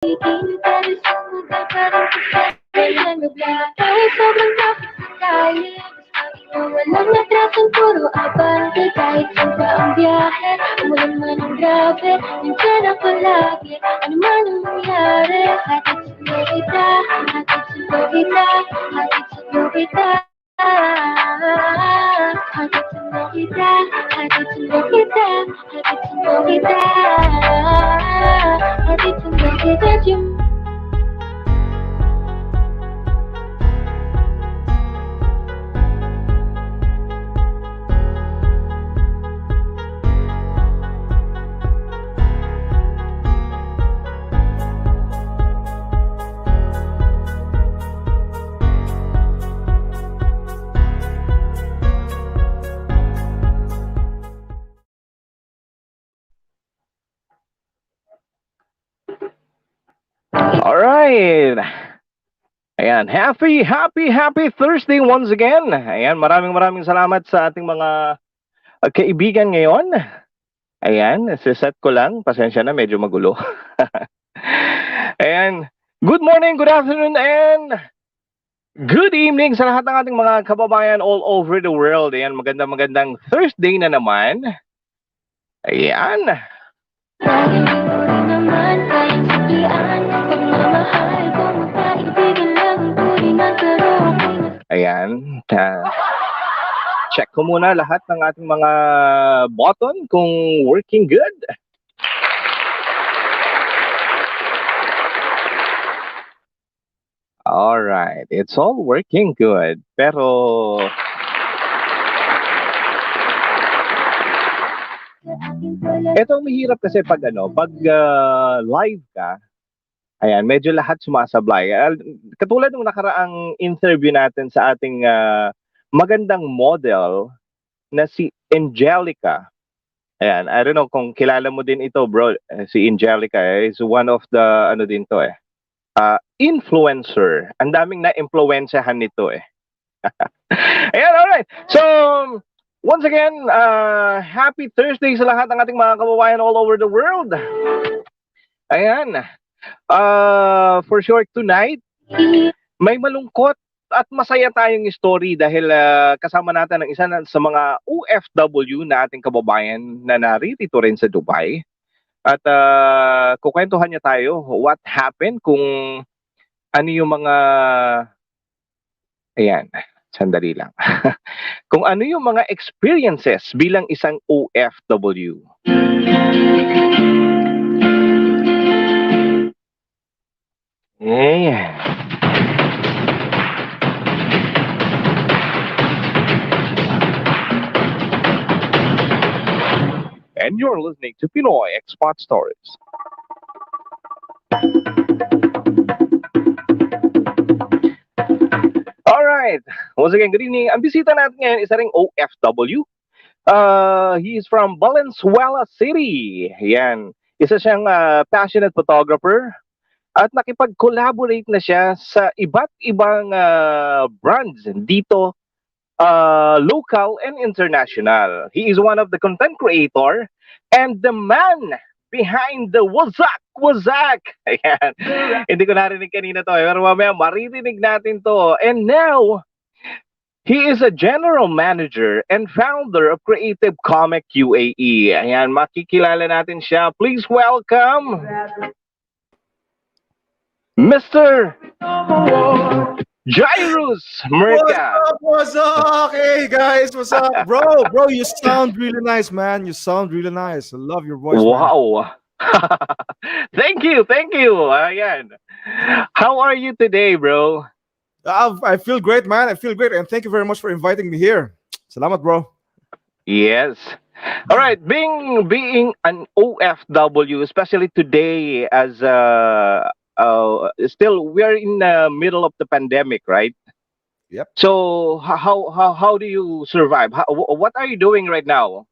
Kahit sobrang traffic sa kalye, basta walang natrasang puro abante. Kahit saan pa ang biyahe, umulan man ang grabe, nandiyan ako lagi, ano man ang mangyari. Hatid sundo kita, hatid sundo kita, hatid sundo kita. Hatid sundo kita, hatid sundo kita, hatid sundo kita. Hatid sundo kita, Alright. Ayan, happy Thursday once again. Ayan, maraming salamat sa ating mga kaibigan ngayon. Ayan, siset ko lang. Pasensya na, medyo magulo. Ayan, good morning, good afternoon, and good evening sa lahat ng ating mga kababayan all over the world. Ayan, magandang Thursday na naman. Ayan. Ayan. Check ko muna lahat ng ating mga button kung working good. Alright, it's all working good. Pero ito ang mahirap kasi pag live ka, ayan, medyo lahat sumasablay. Katulad ng nakaraang interview natin sa ating magandang model na si Angelica. Ayan, I don't know kung kilala mo din ito, bro. Si Angelica is one of the, influencer. Ang daming na-influensyahan nito eh. Ayan, alright. So, once again, happy Thursday sa lahat ng ating mga kababayan all over the world. Ayan. For sure tonight, may malungkot at masaya tayong story dahil kasama natin ang isa sa mga OFW na ating kababayan na naririto rin sa Dubai. At kukwentuhan niya tayo what happened, kung ano yung mga, ayan, sandali lang. Kung ano yung mga experiences bilang isang OFW. Ayan. And you're listening to Pinoy Expat Stories. Alright. Once again, good evening. Ang bisita natin ngayon isa ring OFW. He is from Valenzuela City. Yan. Isa siyang passionate photographer. At nakipag-collaborate na siya sa iba't ibang brands dito, local and international. He is one of the content creator and the man behind the WAZZAK WAZZAK. Ayan. Hindi ko narinig kanina to, pero mamaya maririnig natin to. And now, he is a general manager and founder of Creative Comic UAE. Ayan, makikilala natin siya. Please welcome Mr. Jairus Merca. What's up? Hey guys, what's up? Bro, you sound really nice, man. You sound really nice. I love your voice. Wow. Thank you. Ayan. How are you today, bro? I feel great, man. I feel great. And thank you very much for inviting me here. Salamat, bro. Yes. All right. Being an OFW, especially today as still we're in the middle of the pandemic, right? Yep. So how do you survive? What are you doing right now?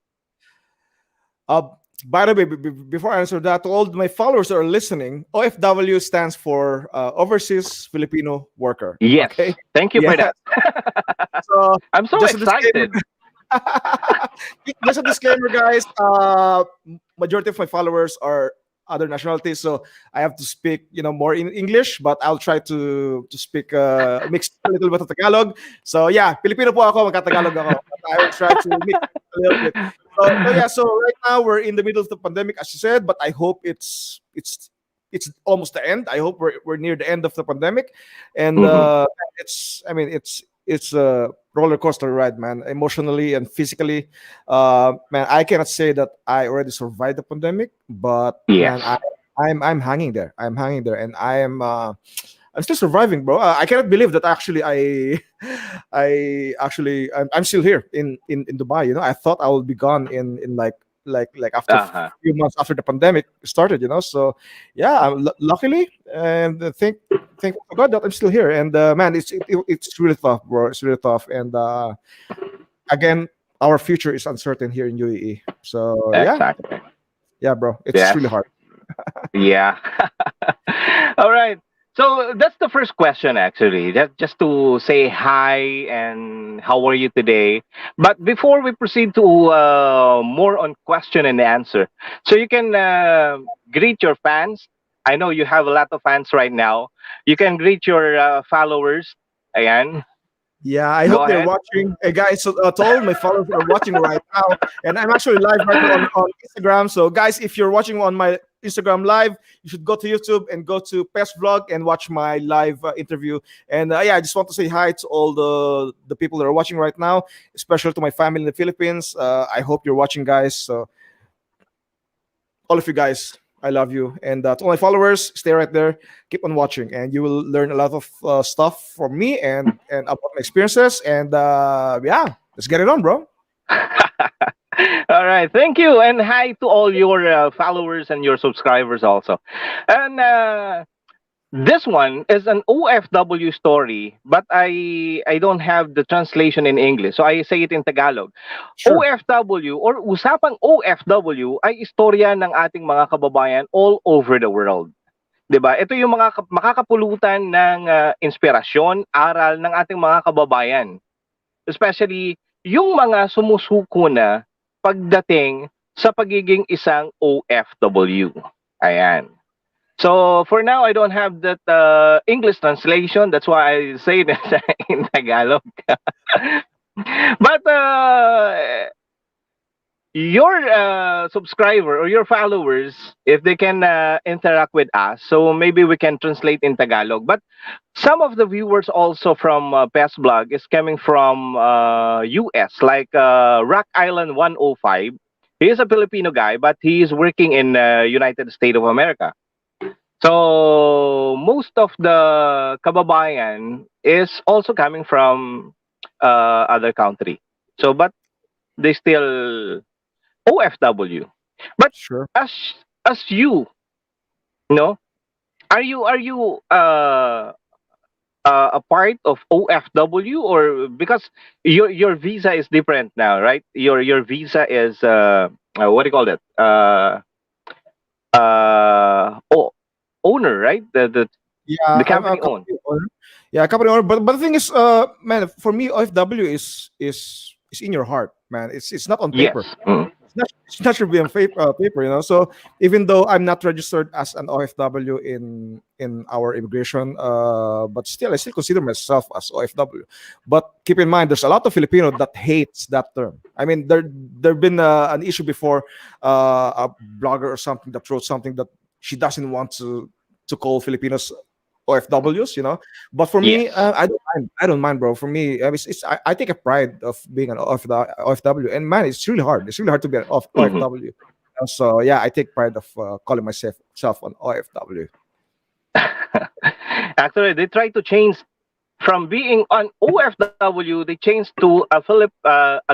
By the way, before I answer that, to all my followers that are listening, OFW stands for Overseas Filipino Worker. Yes. Okay? Thank you for that. So I'm so excited. Just a disclaimer, guys. Majority of my followers are other nationalities, so I have to speak, more in English, but I'll try to speak mix a little bit of Tagalog. So yeah, Filipino po ako, magka-Tagalog ako. But I will try to mix a little bit. So yeah, so right now we're in the middle of the pandemic, as you said, but I hope it's almost the end. I hope we're near the end of the pandemic, and it's a roller coaster ride, man, emotionally and physically. Man, I cannot say that I already survived the pandemic, but man, Yes. I'm hanging there. I'm hanging there, and I'm still surviving, bro. I cannot believe that actually I'm still here in Dubai. I thought I would be gone in like after Uh-huh. few months after the pandemic started. So yeah, luckily, and thank God that I'm still here. And man, it's really tough, bro. It's really tough. And again, our future is uncertain here in UAE. So Exactly. yeah, bro, it's Yes. really hard. Yeah. All right. So that's the first question, actually. Just to say hi and how are you today. But before we proceed to more on question and answer, so you can greet your fans. I know you have a lot of fans right now. You can greet your followers. Ayan. Yeah, I Go hope they're ahead. watching. Hey guys, so to all my followers are watching right now, and I'm actually live right now on Instagram. So guys, if you're watching on my Instagram live, you should go to YouTube and go to Pest Vlog and watch my live interview. And yeah, I just want to say hi to all the people that are watching right now, especially to my family in the Philippines. I hope you're watching, guys. So all of you guys, I love you. And to all my followers, stay right there. Keep on watching, and you will learn a lot of stuff from me and about my experiences. And yeah, let's get it on, bro. All right. Thank you. And hi to all your followers and your subscribers also. And this one is an OFW story, but I don't have the translation in English, so I say it in Tagalog. Sure. OFW or Usapang OFW ay istorya ng ating mga kababayan all over the world. 'Di ba? Ito yung mga makakapulutan ng inspirasyon, aral ng ating mga kababayan. Especially yung mga sumusuko na pagdating sa pagiging isang OFW. Ayan. So for now, I don't have that English translation. That's why I say it in Tagalog. But your subscriber or your followers, if they can interact with us, so maybe we can translate in Tagalog. But some of the viewers also from Pest Blog is coming from US, like Rock Island 105. He is a Filipino guy, but he is working in United States of America. So most of the kababayan is also coming from other country. So but they still OFW. But Sure. as you are you a part of OFW, or because your visa is different now, right? Your visa is what do you call that? Owner, right? The Yeah, I'm a company owned. company owner. Yeah, company owner. But the thing is, man, for me, OFW is in your heart, man. It's not on Yes. paper. It's not should be on paper. So even though I'm not registered as an OFW in our immigration, but still I still consider myself as OFW. But keep in mind, there's a lot of Filipino that hates that term. I mean, there've been an issue before, a blogger or something that wrote something that she doesn't want to call Filipinos OFWs. But for me, Yes. I don't mind. I don't mind, bro. For me, I take a pride of being an OFW, and man, it's really hard. It's really hard to be an Mhm. OFW. So yeah, I take pride of calling myself an OFW. Actually, they try to change from being an OFW. They changed to a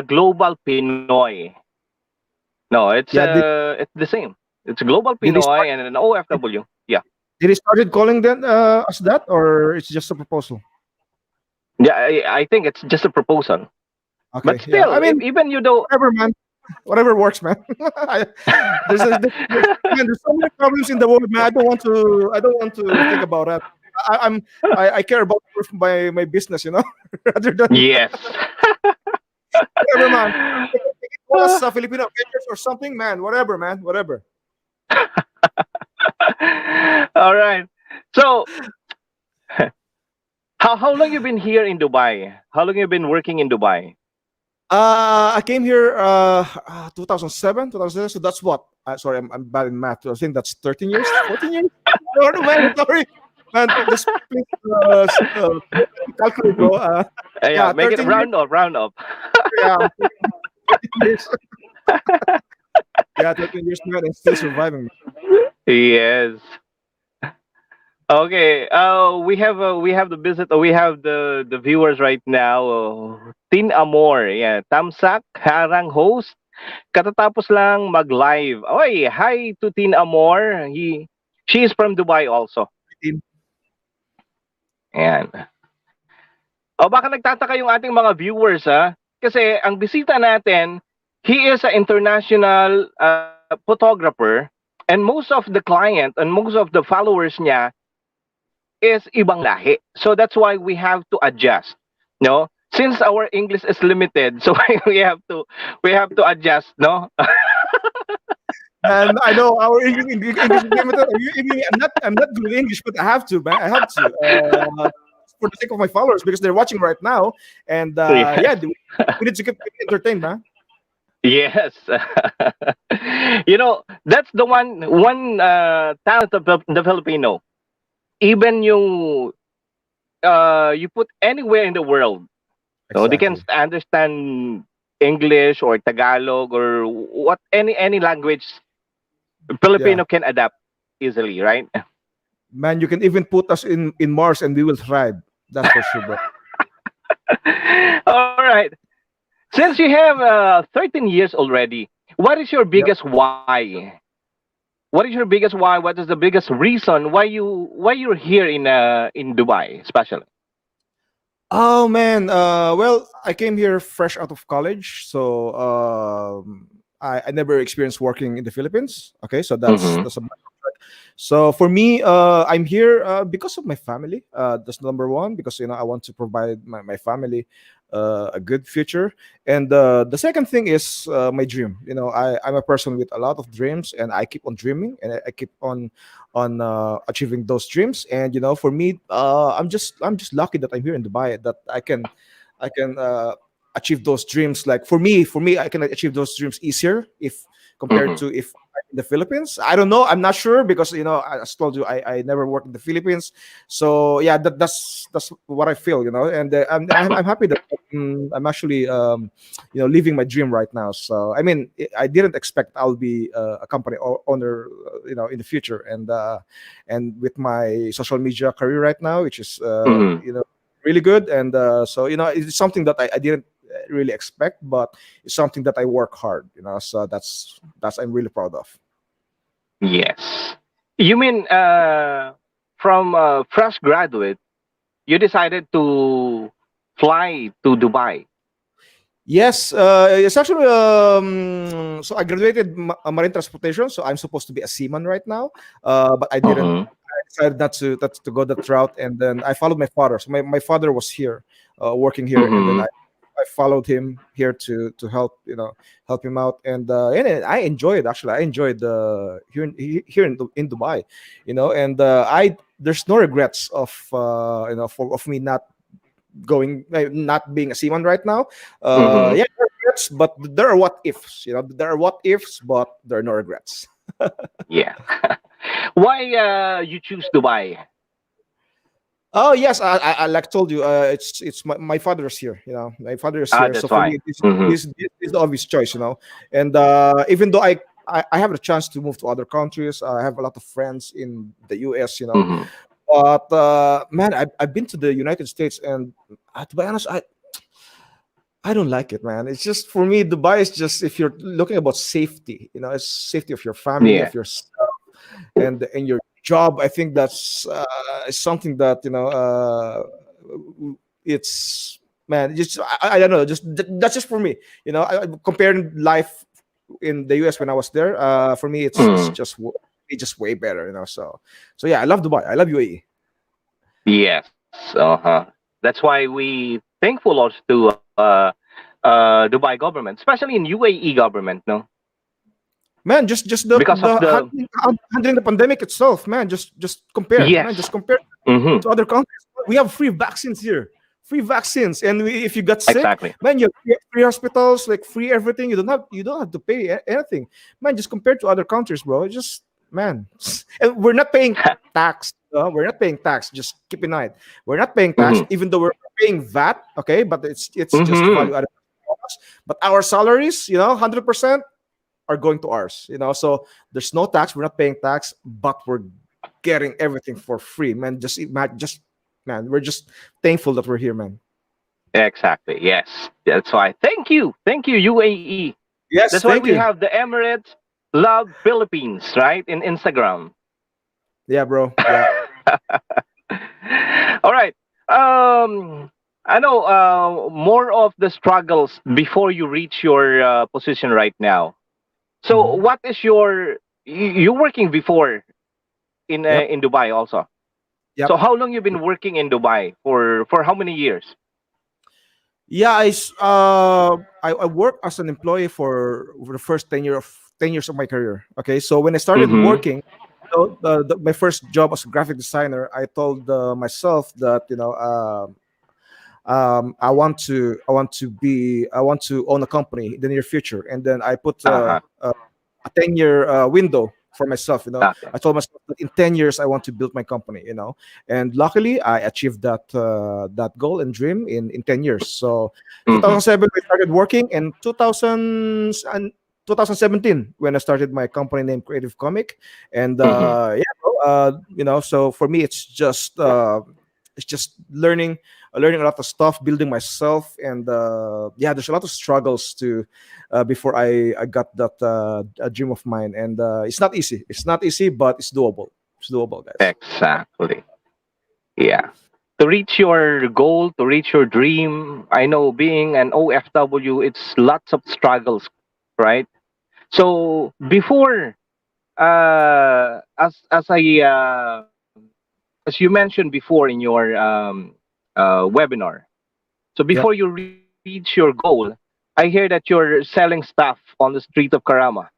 global Pinoy. No, Yeah, it's the same. It's a global did they Pinoy start? and an OFW. Yeah. Did they started calling them as that, or it's just a proposal? Yeah, I think it's just a proposal. Okay, But yeah. I still, mean, even you don't. whatever, man. Whatever works, man. There's so many problems in the world, man. I don't want to think about that. I care about my business, rather than Yes. whatever, man. Take it to us, Filipino vendors or something, man. Whatever, man. Whatever. All right. So, how long you been here in Dubai? How long you been working in Dubai? I came here 2007. So that's what. Sorry, I'm bad in math. I think that's 13 years, 14 years. No, no, man, sorry, man. Just please calculate, bro. Yeah, Yeah, make it 13 years. round up, round up. Yeah, 13 years. Yeah, 13 years, man, and still surviving. Yes. Okay. We have the visit. We have the viewers right now. Tin Amor. Yeah. Tamsak Harang host. Katatapos lang mag-live. Oy, hi to Tin Amor. She is from Dubai also. Man. Ayan. O baka nagtataka yung ating mga viewers ha. Kasi ang bisita natin, he is an international photographer, and most of the client and most of the followers niya is ibang lahi. So that's why we have to adjust. No? Since our English is limited, so we have to adjust, no? And I know our English is limited. I'm not good at English, but I have to, man. I have to. For the sake of my followers, because they're watching right now, and Yeah. yeah, we need to keep entertained, man. Yes. You know, that's the one talent of the Filipino. Even you put anywhere in the world, no, they can Exactly. understand English or Tagalog or what any language Yeah, Filipino can adapt easily, right? man. You can even put us in Mars, and we will thrive. That's for sure, bro. All right. Since you have 13 years already, what is your Yep. biggest why? What is your biggest why? What is the biggest reason why you're here in Dubai, especially? Oh man. Well, I came here fresh out of college, so I never experienced working in the Philippines. Okay, so that's Mm-hmm. that's a So for me, I'm here because of my family. That's number one, because I want to provide my family a good future. And the second thing is my dream. I'm a person with a lot of dreams, and I keep on dreaming, and I keep on achieving those dreams. And for me, I'm just lucky that I'm here in Dubai, that I can achieve those dreams. Like for me, I can achieve those dreams easier if compared Mm-hmm. to if in the Philippines. I don't know. I'm not sure, because as told you, I never worked in the Philippines. So yeah, that's what I feel. And I'm happy that I'm actually living my dream right now. So I mean, I didn't expect I'll be a company owner, in the future, and with my social media career right now, which is Mm-hmm. really good. And so it's something that I didn't really expect, but it's something that I work hard. So that's I'm really proud of. Yes. You mean from fresh graduate, you decided to fly to Dubai? Yes, it's actually so I graduated marine transportation, so I'm supposed to be a seaman right now, but I didn't. Mm-hmm. I decided not to go that route, and then I followed my father. So my father was here, working here, and then Mm-hmm. I followed him here to help help him out, and I enjoyed, actually. I enjoyed here in Dubai, and I there's no regrets of of me not being a seaman right now. Mm-hmm. Yeah, there are regrets, but there are what ifs. There are what ifs, but there are no regrets. Yeah. Why you choose Dubai? Oh yes, I like told you, it's my father is here. My father is Ah, here, so that's for why. me, this Mm-hmm. this, this is the obvious choice. And even though I have a chance to move to other countries, I have a lot of friends in the US. Mm-hmm. But man, I've been to the United States, and to be honest, I don't like it, man. It's just, for me, Dubai is just, if you're looking about safety, it's safety of your family, Yeah. of your stuff, and your job. I think that's is something that it's, man. Just I don't know. That's just for me. Comparing life in the US when I was there. For me, Mm. it's just way better. So yeah, I love Dubai. I love UAE. Yes. Uh-huh. That's why we thankful also to Dubai government, especially in UAE government. No. Man, just the because of the the handling the pandemic itself, man. Just compare, man. yes. Just compare Hmm. to other countries. We have free vaccines here, free vaccines, and if you got sick, Exactly. man, you have free hospitals, like free everything. You don't have to pay anything, man. Just compared to other countries, bro. It's just, man, and we're not paying tax. We're not paying tax. Just keep in mind, we're not paying tax, Hmm. even though we're paying VAT. Okay, but it's just Hmm. value added. But our salaries, 100% are going to ours. So there's no tax. We're not paying tax, but we're getting everything for free, man. Just imagine, just, man, we're just thankful that we're here, man. Exactly. Yes. That's why. Thank you, UAE. That's Yes, why thank we you. have the Emirates Love Philippines, right? In Instagram. Yeah, bro. Yeah. All right. I know more of the struggles before you reach your position right now. So, Mhm. what is your you working before Yep. in Dubai also? So, Yep. how long you been working in Dubai for how many years? Yeah, I worked as an employee for the first 10 years of my career. Okay, so when I started Mm-hmm. working, my first job as a graphic designer, I told myself that, I want to own a company in the near future, and then I put Uh huh. a 10-year window for myself. Okay. I told myself that in 10 years I want to build my company. And luckily I achieved that goal and dream in 10 years. So Mm-hmm. 2007 I started working, and 2017 when I started my company named Creative Comic. And Mm-hmm. yeah, bro, so for me it's just learning a lot of stuff, building myself. And yeah, there's a lot of struggles to before I got that a dream of mine. And it's not easy, but it's doable. It's doable, guys. Exactly. Yeah. To reach your goal, to reach your dream, I know being an OFW, it's lots of struggles, right? So before, as you mentioned before in your webinar, so before Yep. you reach your goal, I hear that you're selling stuff on the street of Karama.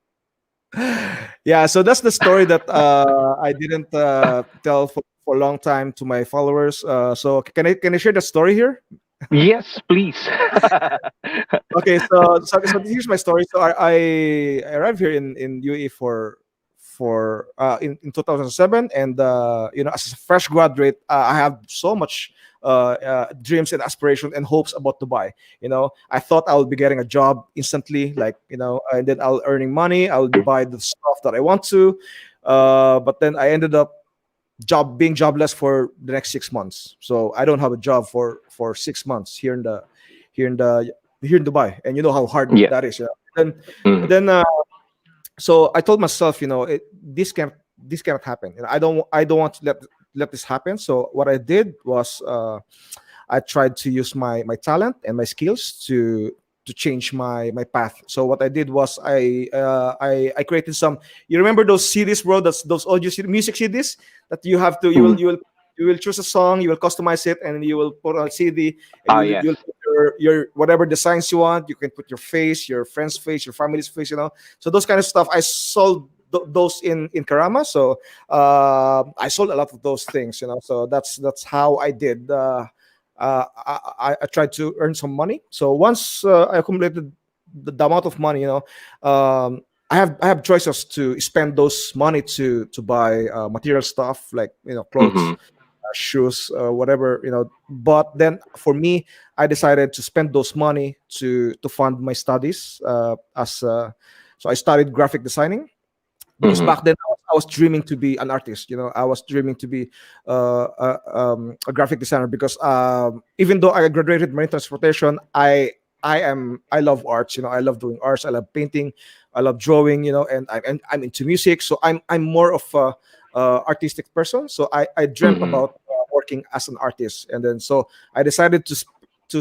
Yeah, so that's the story that I didn't tell for a long time to my followers. So can I share the story here? Yes, please. Okay, so here's my story. So I arrived here in UAE in 2007. And as a fresh graduate, I have so much dreams and aspirations and hopes about Dubai. I thought I would be getting a job instantly, like, and then I'll earning money, I'll buy the stuff that I want to. But then I ended up being jobless for the next 6 months. So I don't have a job for 6 months here in the here in Dubai, and you know how hard Yeah. that is. And Mm. then so I told myself, this cannot happen. I don't want to let this happen. So what I did was, I tried to use my talent and my skills to change my path. So what I did was, I created some. You remember those CDs, bro? That's those audio music CDs that you have to Mm. you will choose a song, you will customize it, and you will put on a CD, and Ah, you'll yes. put your whatever designs you want. You can put your face, your friend's face, your family's face. So those kind of stuff. I sold those in Karama. So I sold a lot of those things. So that's how I did. I tried to earn some money. So once I accumulated the amount of money, I have choices to spend those money to buy material stuff, like, clothes, Mm-hmm. shoes, whatever. But then for me, I decided to spend those money to fund my studies. So I studied graphic designing, because Mm-hmm. back then I was dreaming to be an artist. I was dreaming to be a graphic designer, because even though I graduated marine transportation, I love arts. I love doing arts. I love painting. I love drawing. And I'm into music. So I'm more of a artistic person. So I dreamt Mm-hmm. about working as an artist. And then so I decided to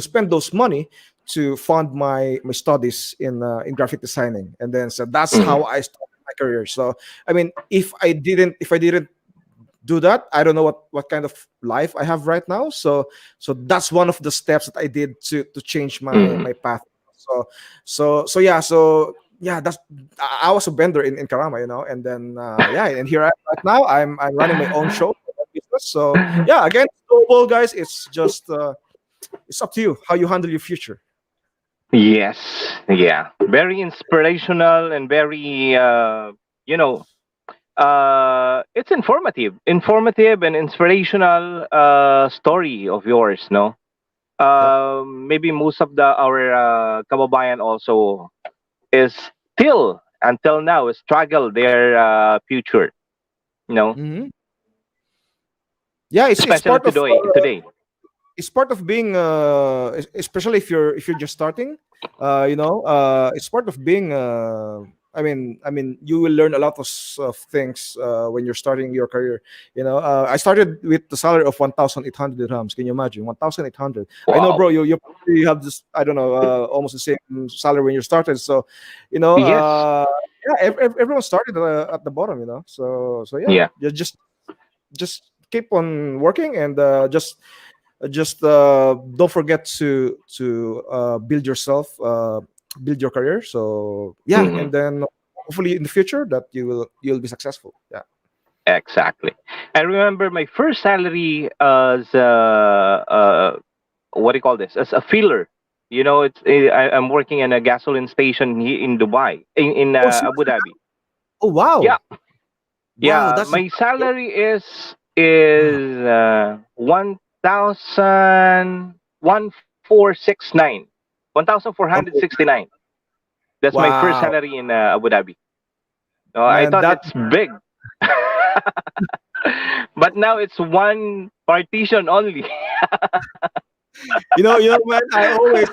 spend those money to fund my studies in graphic designing. And then so that's Mm-hmm. how I started my career. So I mean, if I didn't do that, I don't know what kind of life I have right now. So that's one of the steps that I did to change my Mm-hmm. my path. So yeah. So yeah, I was a vendor in Karama, and then yeah, and here I am right now. I'm running my own show business. So yeah, again, global guys, it's just it's up to you how you handle your future. Yes, yeah, very inspirational and very you know it's informative and inspirational story of yours, no? Yep. Maybe most of the our kababayan also is still until now struggle their future, you know, Hmm. Yeah, it's especially part of today. it's part of being especially if you're just starting, it's part of being I mean you will learn a lot of things when you're starting your career. I started with the salary of 1,800 dirhams. Can you imagine? 1,800. I know, bro, Wow. you probably have this, I don't know, almost the same salary when you started. So Yes. yeah, everyone started at the bottom, so yeah, Yeah. just keep on working, and just don't forget to build yourself, build your career. So yeah, Hmm. and then hopefully in the future that you'll be successful. Yeah. Exactly. I remember my first salary as what do you call this? As a filler. You know, I'm working in a gasoline station here in Dubai, in Oh, Abu seriously? Dhabi. Oh, wow. Yeah, Wow, yeah. that's My nice, bro. salary Wow. is 1,469, 1,469. That's my first Wow, salary in Abu Dhabi. I man, thought that it's big, but now it's one partition only. man, I always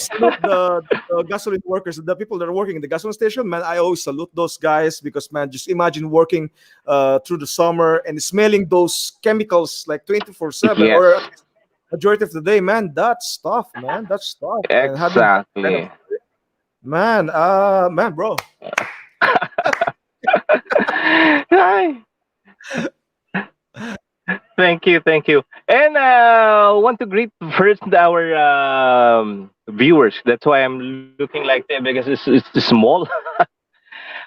salute the gasoline workers, the people that are working in the gasoline station. Man, I always salute those guys, because man, just imagine working through the summer and smelling those chemicals like 24/7, Yes, or at least majority of the day. Man, that's tough, man. That's tough. And having that kind of, exactly. man, bro. Hi. Thank you, thank you. And want to greet first our viewers. That's why I'm looking like that because it's small.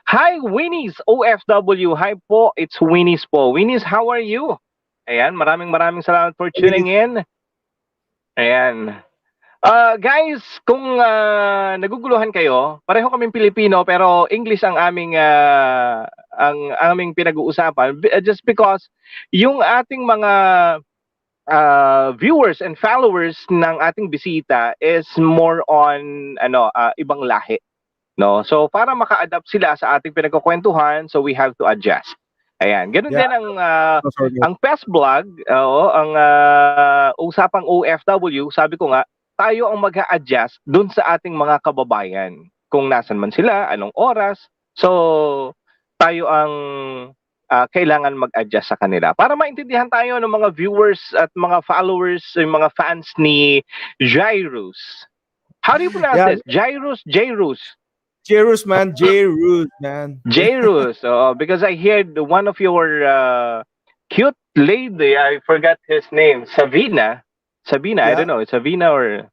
Hi, Winnie's OFW. Hi po, it's Winnie's po. Winnie's, how are you? Ayan, maraming salamat for tuning in. Ayan. Guys, kung naguguluhan kayo, pareho kaming Pilipino pero English ang aming pinag-uusapan just because yung ating mga viewers and followers ng ating bisita is more on ibang lahi, no? So para maka-adapt sila sa ating pinagkukwentuhan, so we have to adjust. Ayan, ganun Yeah, din so sorry. ang PES vlog, ang Usapang OFW, sabi ko nga, tayo ang mag-a-adjust dun sa ating mga kababayan. Kung nasan man sila, anong oras. So, tayo ang kailangan mag-adjust sa kanila. Para maintindihan tayo ng mga viewers at mga followers, yung mga fans ni Jairus. How do you pronounce Yeah, this? Jairus? Jairus? Jerus, man, Jerus, man. Jairus. Because I heard one of your cute lady, I forgot his name, Sabina, I Yeah, don't know, it's Sabina or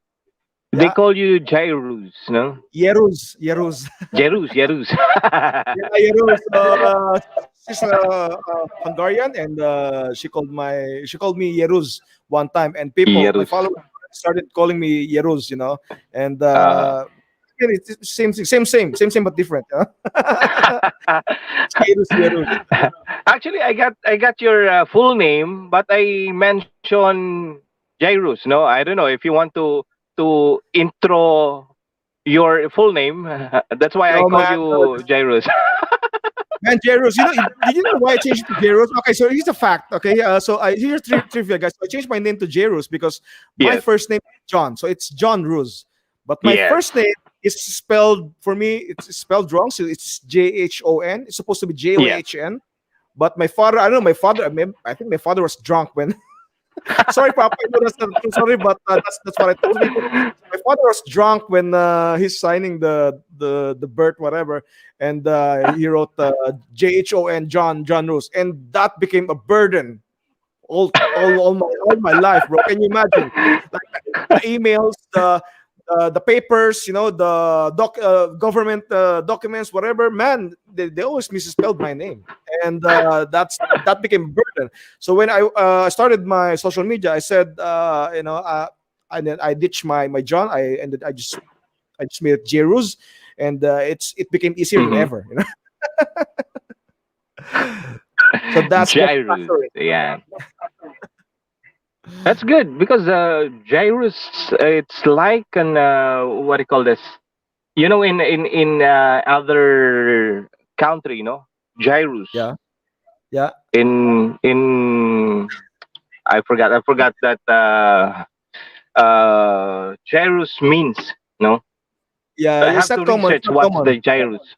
they yeah, call you Jairus, no? Jerus. Jerus. Yeah, Jerus. She's Hungarian, and she called me Jerus one time, and my Jerus. followers started calling me Jerus, and Uh, again, it's same, but different. Jerus, Jerus. Actually, I got your full name, but I mentioned Jairus. No, I don't know if you want to intro your full name. That's why I No, call man, you Jairus. man, Jairus. Did you know why I changed it to Jairus? Okay, so here's a fact. Okay, here's trivia, guys. So I changed my name to Jairus because my Yes. first name is John, so it's John Ruz. But my Yes. first name is spelled, for me, it's spelled wrong. So it's Jhon. It's supposed to be Yes. John. But my father, I don't know, I think my father was drunk when. Sorry, Papa, I know that's not true. Sorry, but that's what I told people. My father was drunk when he's signing the birth whatever, and he wrote Jhon, John Rose, and that became a burden all my life, bro. Can you imagine? Like the emails, the papers, the government documents, whatever. Man, they always misspelled my name, and that became a burden. So when I started my social media, I said, and then I ditched my John. I just made it Jerus, and it became easier than Mm-hmm. ever. So that's the Jairus. story. Yeah. That's good because Jairus, it's like an what do you call this? In other country, Jairus. Yeah, yeah, In I forgot that Jairus means, no. yeah. So I It's have not to common. It's research not what's common. the Jairus.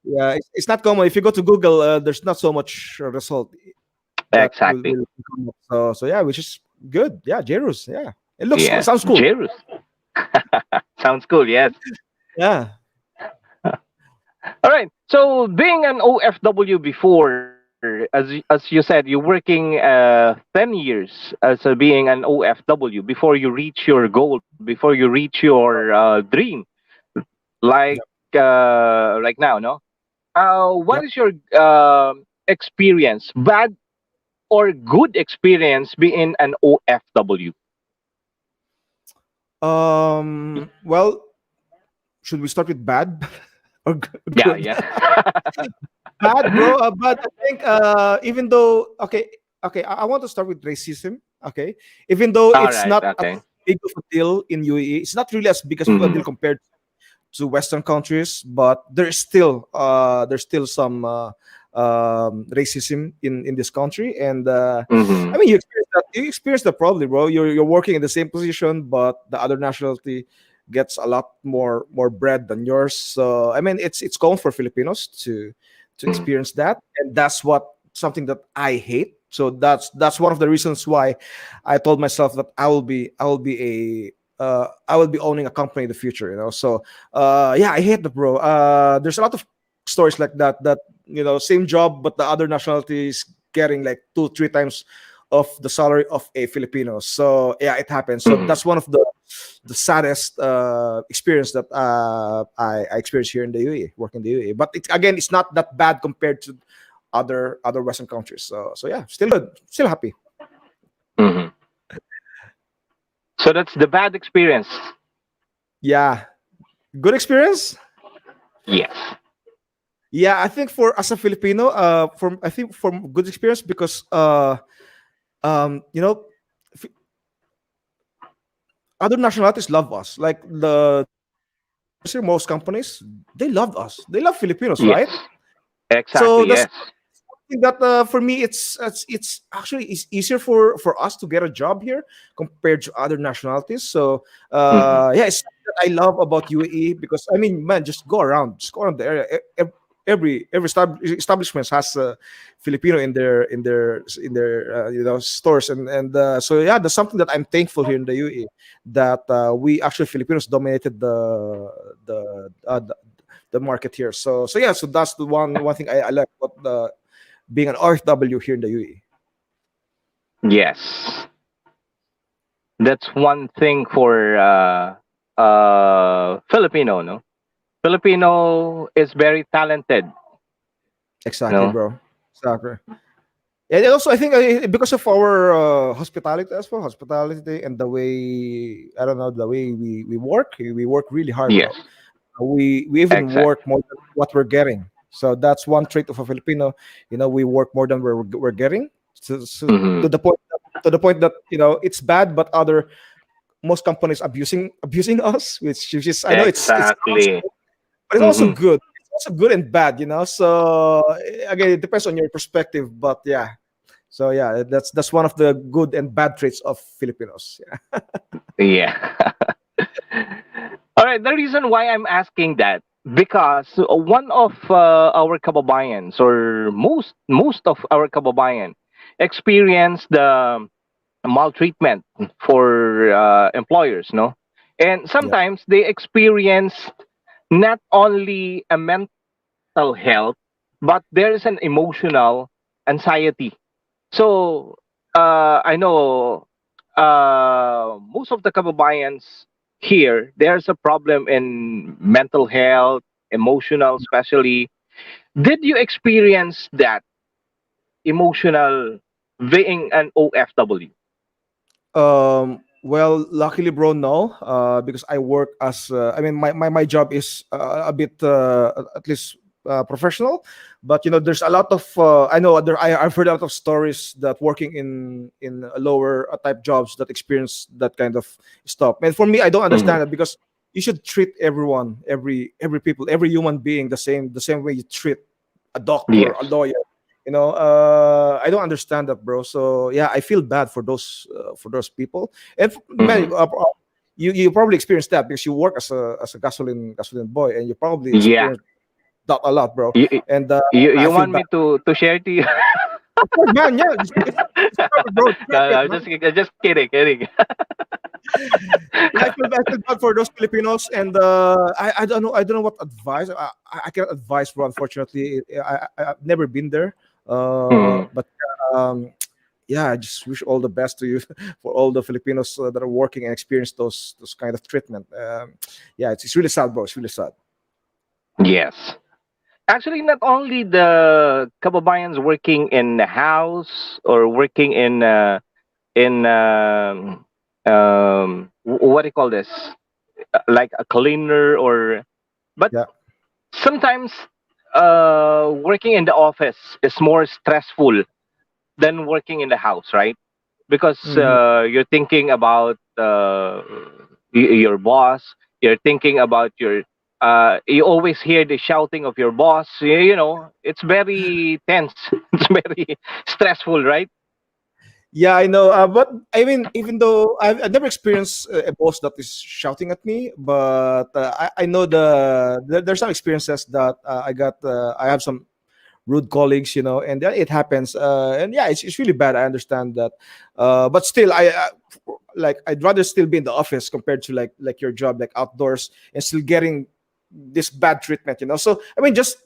Yeah, it's not common. If you go to Google, there's not so much result that Exactly. will come up. So yeah, which is good. Yeah, Jerus. Yeah, it looks cool. Yeah, Sounds cool. Jairus. Sounds cool. Yes. Yeah. All right. So being an OFW before, as you said, you're working 10 years as being an OFW before you reach your goal, before you reach your dream, like Yep. right now, no? What Yep. is your experience, bad or good experience being an OFW? Well, should we start with bad or Yeah, good? yeah. Bad, bro. But I think even though okay, I want to start with racism. Okay, even though All it's right. not as Okay. big of a deal in UAE, it's not really as big as a Mm-hmm. deal compared to Western countries, but there's still some racism in this country, and Mm-hmm. I mean you experience that probably, bro. You're working in the same position, but the other nationality gets a lot more bread than yours. So I mean it's common for Filipinos to experience that, and that's something that I hate. So that's one of the reasons why I told myself that I will be owning a company in the future. So yeah, I hate the bro. There's a lot of stories like that. Same job, but the other nationality is getting like 2-3 times of the salary of a Filipino. So yeah, it happens. So Mm-hmm. that's one of the saddest experience that I experienced here in the UAE, working in the UAE. But again, it's not that bad compared to other Western countries. So yeah, still good, still happy. Mm-hmm. So that's the bad experience. Yeah, good experience. Yes. Yeah, I think for as a Filipino, from I think from good experience because you know, f- other nationalities love us. Like most companies, they love us. They love Filipinos, Yes. right? So Exactly. that's Yes. something that for me it's actually it's easier for us to get a job here compared to other nationalities. So Mm-hmm. yeah, it's something that I love about UAE because I mean, man, just go around the area. Every establishment has a Filipino in their stores, and so yeah, that's something that I'm thankful here in the UAE, that we actually Filipinos dominated the uh, the, the market here. So yeah, so that's the one thing I like about being an RFW here in the UAE. Yes. That's one thing for Filipino, no? Filipino is very talented, Exactly, no? bro. Exactly. And also, I think because of our hospitality as well, hospitality and the way I don't know the way we work, we work really hard, Yes. bro. We even Exact. work more than what we're getting. So that's one trait of a Filipino. We work more than we're getting. So Mm-hmm. to the point that it's bad, but other most companies abusing us, which is I know it's Exactly. but it's also Mm-hmm. good. It's also good and bad. So again, it depends on your perspective. But yeah, so yeah, that's one of the good and bad traits of Filipinos. Yeah. Yeah. All right. The reason why I'm asking that because one of our kababayans or most of our kababayan experience the maltreatment for employers, no, and Yeah. sometimes they experience not only a mental health, but there is an emotional anxiety. So I know most of the kababayans here there's a problem in mental health, emotional, especially. Did you experience that emotional being an OFW? Well, luckily, bro, no. Because I work as I mean, my job is a bit at least professional, but there's a lot of I know I've heard a lot of stories that working in lower type jobs that experience that kind of stuff. And for me, I don't Mhm. understand it because you should treat everyone, every people, every human being the same way you treat a doctor, a Yes. lawyer. I don't understand that, bro. So yeah, I feel bad for those people. And man, Mhm. you probably experienced that because you work as a gasoline boy, and you probably Yeah. experienced that a lot, bro. You, And you I feel want bad. me to share to you? Of course, man. Yeah, it's covered, bro. No, Share it, I'm man. just kidding. Yeah, I feel bad for those Filipinos, and I don't know what advice I cannot advise, bro. Unfortunately, I've never been there, Mhm. but um, yeah, I just wish all the best to you for all the Filipinos that are working and experience those kind of treatment. Yeah, it's really sad, bro. It's really sad. Yes. Actually, not only the kababayans working in the house or working in what do you call this? Like a cleaner or but Yeah. sometimes working in the office is more stressful than working in the house, right? Because Hmm. you're thinking about your boss, you're thinking about your you always hear the shouting of your boss. It's very tense. It's very stressful, right? Yeah, I know. But I mean, even though I've never experienced a boss that is shouting at me, but I know there's some experiences that I got. I have some rude colleagues, and it happens. And yeah, it's really bad. I understand that, but still, like I'd rather still be in the office compared to like your job, like outdoors, and still getting this bad treatment. So I mean, just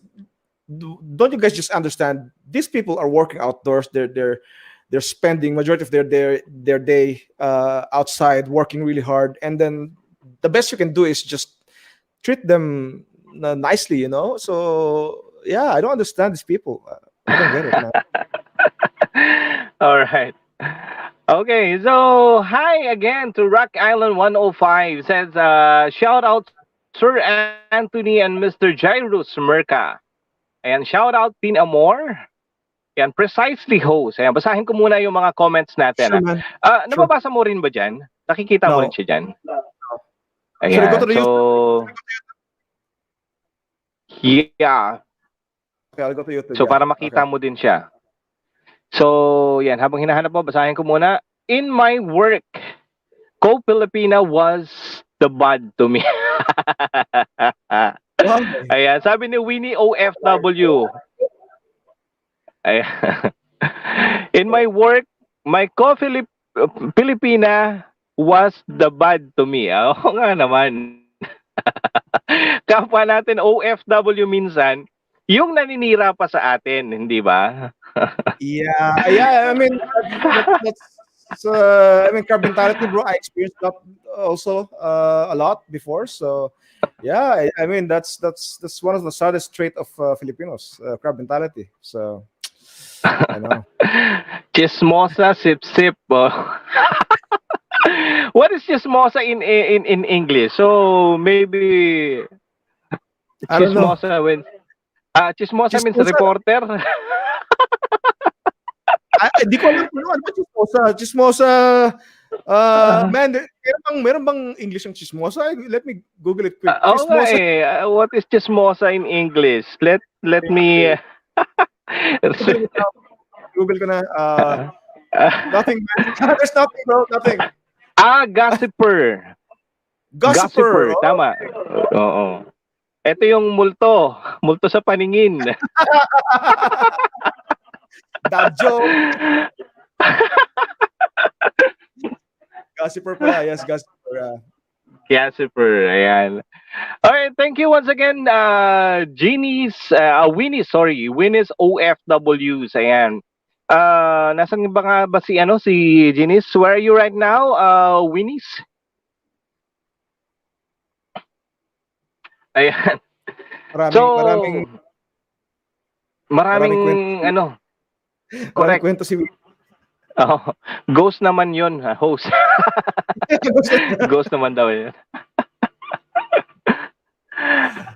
don't you guys just understand? These people are working outdoors. They're spending majority of their day outside working really hard, and then the best you can do is just treat them nicely, so yeah, I don't understand these people. I don't get it, man. All right. Okay, so hi again to Rock Island 105. Says shout out Sir Anthony and Mr. Jairus Merca. Ayan, shout out Tin Amor. Yan, precisely host. Ayan, basahin ko muna yung mga comments natin. Sure, man. Sure. Nababasa mo rin ba dyan? Nakikita mo rin No. siya dyan? Should I go to Ayan, the YouTube? so, yeah. Okay, I'll go to YouTube. So, Yeah. para Okay. makita mo din siya. So, yan, habang hinahanap mo, basahin ko muna. In my work, Co-Filipina was the bad to me. Why? Ayan, sabi ni Winnie OFW. Ayan. In my work, my Filipina was the bad to me. Oo nga naman. Kapwa natin OFW minsan, yung naninira pa sa atin, hindi ba? Yeah. I mean, that's I mean, crab mentality, bro. I experienced that also a lot before. So, yeah, I mean, that's one of the saddest trait of Filipinos, crab mentality. So, I know. Chismosa, sip-sip. Oh. What is chismosa in English? So maybe I don't know. chismosa when chismosa means Chismosa. reporter. Di ko alam kung ano ba chismosa. Chismosa, man, meron bang English ang chismosa? Let me Google it quick. Oo nga Chismosa. eh. What is chismosa in English? Let me Google ko na. Google ko na. Nothing, man. There's nothing, bro. Nothing. Gossiper. Gossiper. Gossiper, Oh, tama. Oo. Ito yung multo. Multo sa paningin. dad joke. Gossiper pala. Yes, gossiper. Gossiper, ayan. Alright, thank you once again, Winnie's OFWs, ayan. Nasaan ba nga ba si Genies? Where are you right now, Winnie's? Ayan. Maraming maraming So, maraming maraming kwento, ano, maraming correct. kwento si Oo. Ghost naman yun, host. Ghost naman daw yun.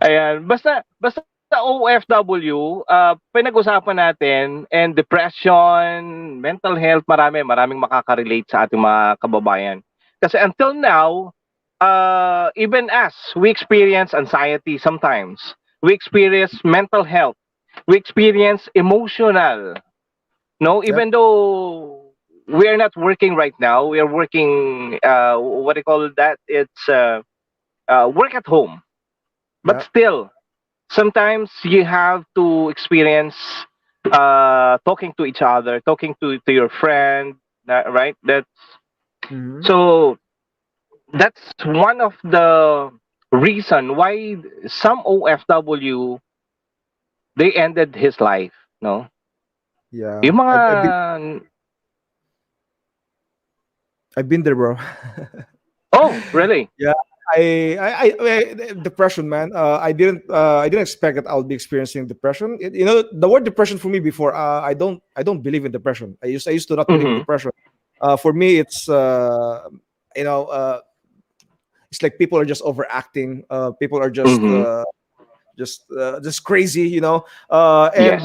Ayan. Basta OFW, pinag-usapan natin and depression, mental health, maraming makaka-relate sa ating mga kababayan. Kasi until now, even us, we experience anxiety sometimes. We experience mental health. We experience emotional. No, Yep. even though we are not working right now, we are working. What do you call that? It's work at home. But Yeah. still, sometimes you have to experience talking to each other, talking to your friend, right? Mhm. So that's one of the reason why some OFW they ended his life. No, Yeah. yung mga I've been there, bro. oh really? Yeah, depression, man. I didn't expect that I'll be experiencing depression. The word depression for me before, I don't believe in depression. I used to not believe in Mm-hmm. depression. For me, it's you know, uh, it's like people are just overacting. People are Mm-hmm. just crazy, and Yes.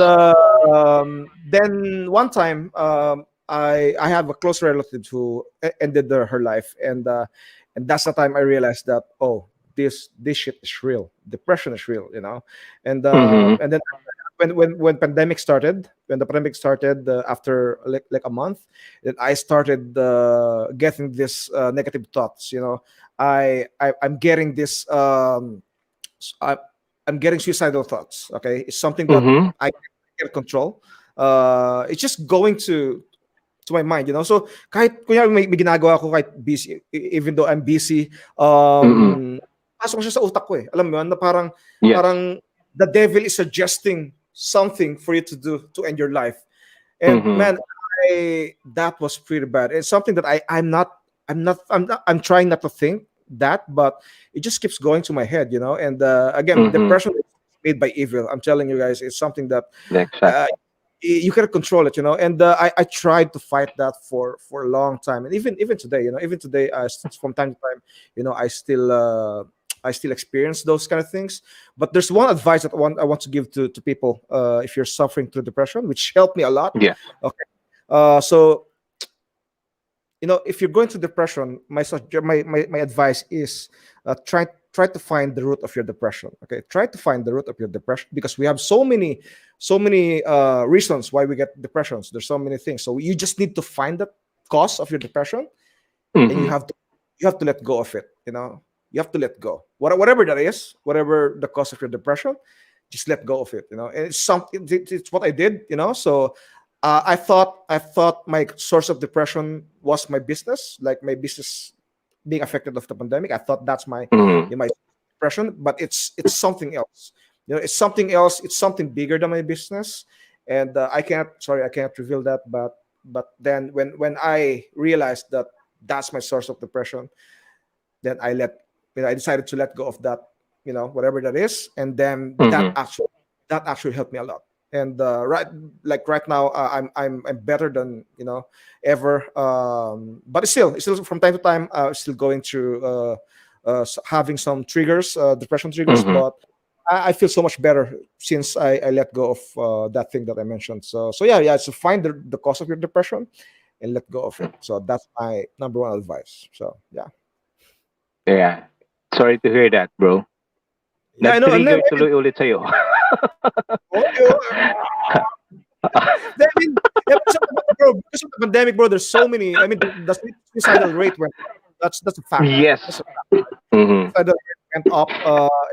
then one time, I have a close relative who ended her life, and that's the time I realized that, oh, this shit is real. Depression is real, Mm-hmm. and then when the pandemic started, after like a month, then I started getting this negative thoughts. I'm getting this. I, I'm getting suicidal thoughts. Okay, it's something that Mm-hmm. I can't control. It's just going to my mind. So kahit kunya may ginagawa ako kahit busy, even though I'm busy, Mm-hmm. pasok siya sa utak ko eh. Alam mo yun, na Yes. parang the devil is suggesting something for you to do to end your life. And Mm-hmm. man, that was pretty bad. It's something that I'm trying not to think that, but it just keeps going to my head. And again, Mm-hmm. depression is made by evil. I'm telling you guys, it's something that Exactly. uh, you cannot control it. And I tried to fight that for a long time, and even today, from time to time, I still experience those kind of things. But there's one advice that I want to give to people, if you're suffering through depression, which helped me a lot. Yes. Okay, so if you're going through depression, my advice is, try to find the root of your depression. Okay, try to find the root of your depression, because we have so many reasons why we get depressions. There's so many things, so you just need to find the cause of your depression, and Mm-hmm. you have to let go of it. You have to let go, whatever that is, whatever the cause of your depression, just let go of it. And it's something, it's what I did. So I thought my source of depression was my business, like my business being affected of the pandemic. I thought that's Mm-hmm. my depression, but it's something else. It's something else. It's something bigger than my business, and I can't reveal that. But then when I realized that that's my source of depression, then I decided to let go of that, whatever that is, and then Mm-hmm. that actually helped me a lot. And right now, I'm better than ever. But it's still from time to time, still going through having some triggers, depression triggers. Mm-hmm. But I feel so much better since I let go of that thing that I mentioned. So yeah. So find the cause of your depression and let go of it. So that's my number one advice. So yeah. Yeah. Sorry to hear that, bro. Yeah, I know. And then, Nag-trigger tuloy ulit sa'yo. I mean, yeah, because of the pandemic, bro, there's so many. I mean, the suicidal rate went. That's a fact. That's Yes. a fact. Mm-hmm. Suicidal rate went up,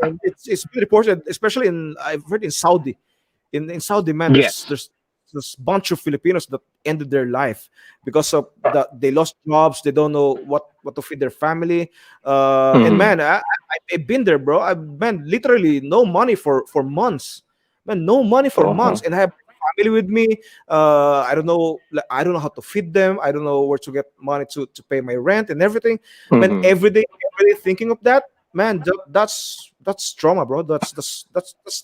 and it's been reported, especially I've heard in Saudi. In Saudi, man, Yes. there's bunch of Filipinos that ended their life because of they lost jobs. They don't know what to feed their family. And Mm-hmm. man, I've been there, bro. I've been literally no money for months. Man, no money for months, Uh-huh. and I have family with me. I don't know. Like, I don't know how to feed them. I don't know where to get money to pay my rent and everything. Man, Mm-hmm. every day thinking of that. Man, that's that's trauma, bro. That's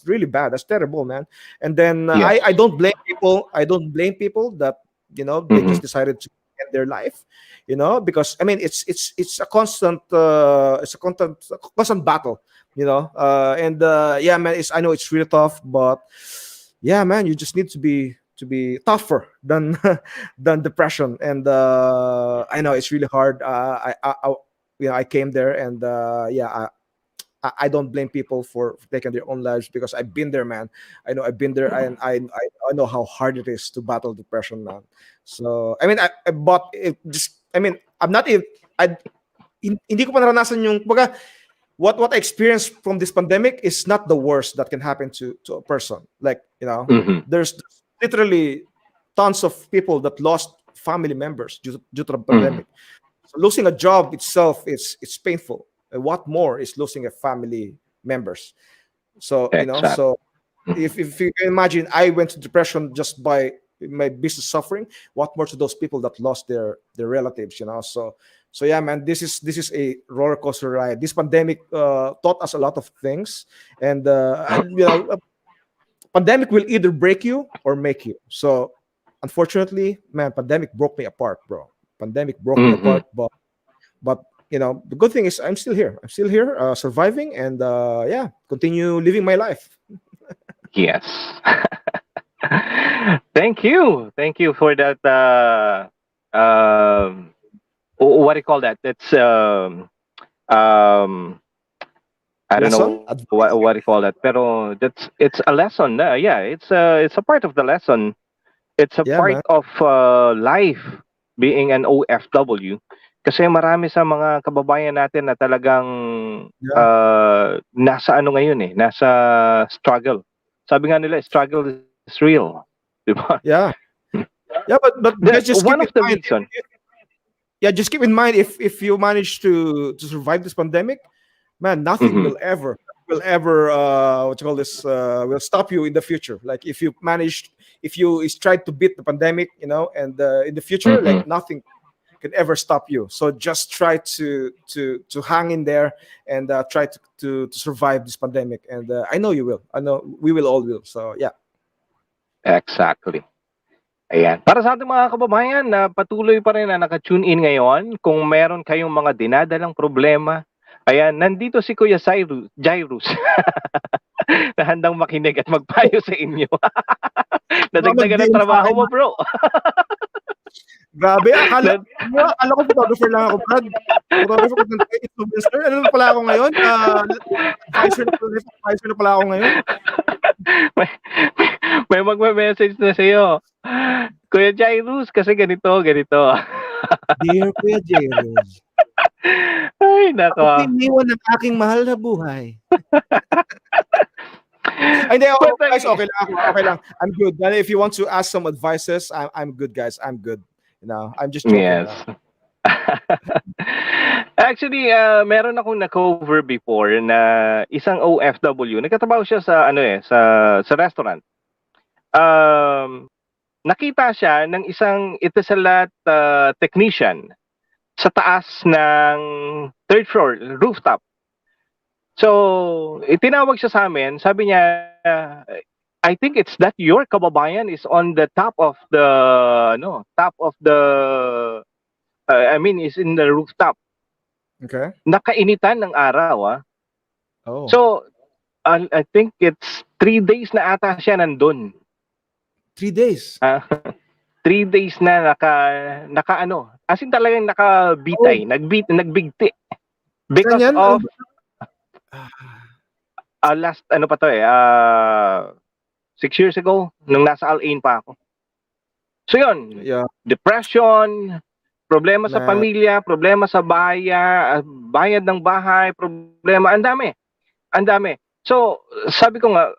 really bad. That's terrible, man. And then Yes. I don't blame people. I don't blame people that they just decided to end their life, because I mean it's a constant constant battle, and yeah, man. I know it's really tough, but yeah, man, you just need to be tougher than than depression. And I know it's really hard. I came there, and yeah, I don't blame people for taking their own lives, because I've been there, man. I know I've been there, and I know how hard it is to battle depression, man. So I mean, but it just, I mean, I'm not in, I hindi ko pa naranasan yung baga, what I experienced from this pandemic is not the worst that can happen to a person. Like, there's literally tons of people that lost family members due to the pandemic. So losing a job itself, it's painful. And what more is losing a family members? So Exactly. so if you can imagine, I went to depression just by my business suffering. What more to those people that lost their relatives? So yeah, man, this is a roller coaster ride. This pandemic taught us a lot of things, and a pandemic will either break you or make you. So unfortunately, man, pandemic broke me apart, bro. Pandemic broke me apart, but the good thing is I'm still here. I'm still here, surviving, and yeah, continue living my life. Yes. Thank you for that. What do you call that? It's I don't Lesson? know what do you call that. Pero it's a lesson. Yeah, it's a part of the lesson. It's a Yeah, part man. of life being an OFW. Kasi marami sa mga kababayan natin na talagang nasa ano ngayon nasa struggle. Sabi nga nila, struggle is real. Diba? Yeah, but just One keep of in the mind. reason. Yeah, just keep in mind, if you manage to survive this pandemic, man, nothing will ever what you call this will stop you in the future. Like if you is tried to beat the pandemic, and in the future, like nothing can ever stop you. So just try to hang in there, and try to survive this pandemic. And I know you will. I know we will all will. So yeah. Exactly. Ayan. Para sa ating mga kababayan na patuloy pa rin na naka-tune in ngayon, kung meron kayong mga dinadalang problema, ayan, nandito si Kuya Jairus na handang makinig at magpayo sa inyo. Nadagdagan ng trabaho mo, bro. Grabe, akala ko photographer lang ako, Brad. Photographer ko ng influencer. Ano pala ako ngayon? Advisor na pala ako ngayon. may magme-message na sa'yo. Kuya Jairus, kasi ganito. Dear Kuya Jairus. Ay, nako. Ako iniwan ng aking mahal na buhay. Hindi, guys, okay lang. I'm good. If you want to ask some advices, I'm good, guys. I'm good. I'm just joking. Yes. Actually, meron akong na-cover before na isang OFW. Nagtatrabaho siya sa sa restaurant. Nakita siya ng isang itisalat technician sa taas ng third floor, rooftop. So, itinawag siya sa amin. Sabi niya, I think it's that your kababayan is on the top of the is in the rooftop. Okay. Nakainitan ng araw, Oh. So, I think it's 3 days na ata siya nandun. 3 days? 3 days na naka as in talagang nakabitay, nagbigti. Because of last 6 years ago, nung nasa Al-Ain pa ako. So yun, depression, problema sa pamilya, problema sa bayad ng bahay, problema, ang dami. So, sabi ko nga,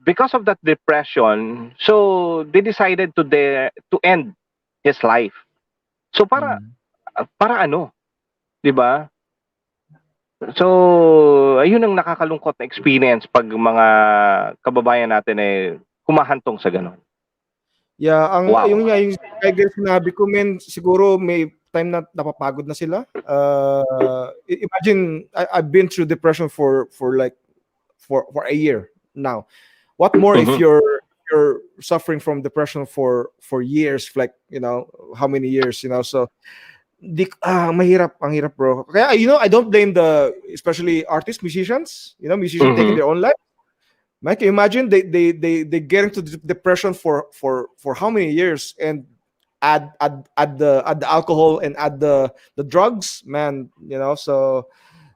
because of that depression, so they decided to end his life. So para ano, 'di ba? So, ayun ang nakakalungkot na experience pag mga kababayan natin humahantong sa ganun. Yeah, yung kaya sinabi ko, men, siguro may time na napapagod na sila. Imagine, I've been through depression for like for a year now. What more if Mhm. you're suffering from depression for years, like how many years, so mahirap, ang hirap, bro. Kaya I don't blame especially artists, musicians taking Mhm. their own life. Man, can you imagine they get into depression for how many years, and add the alcohol and add the drugs, man. So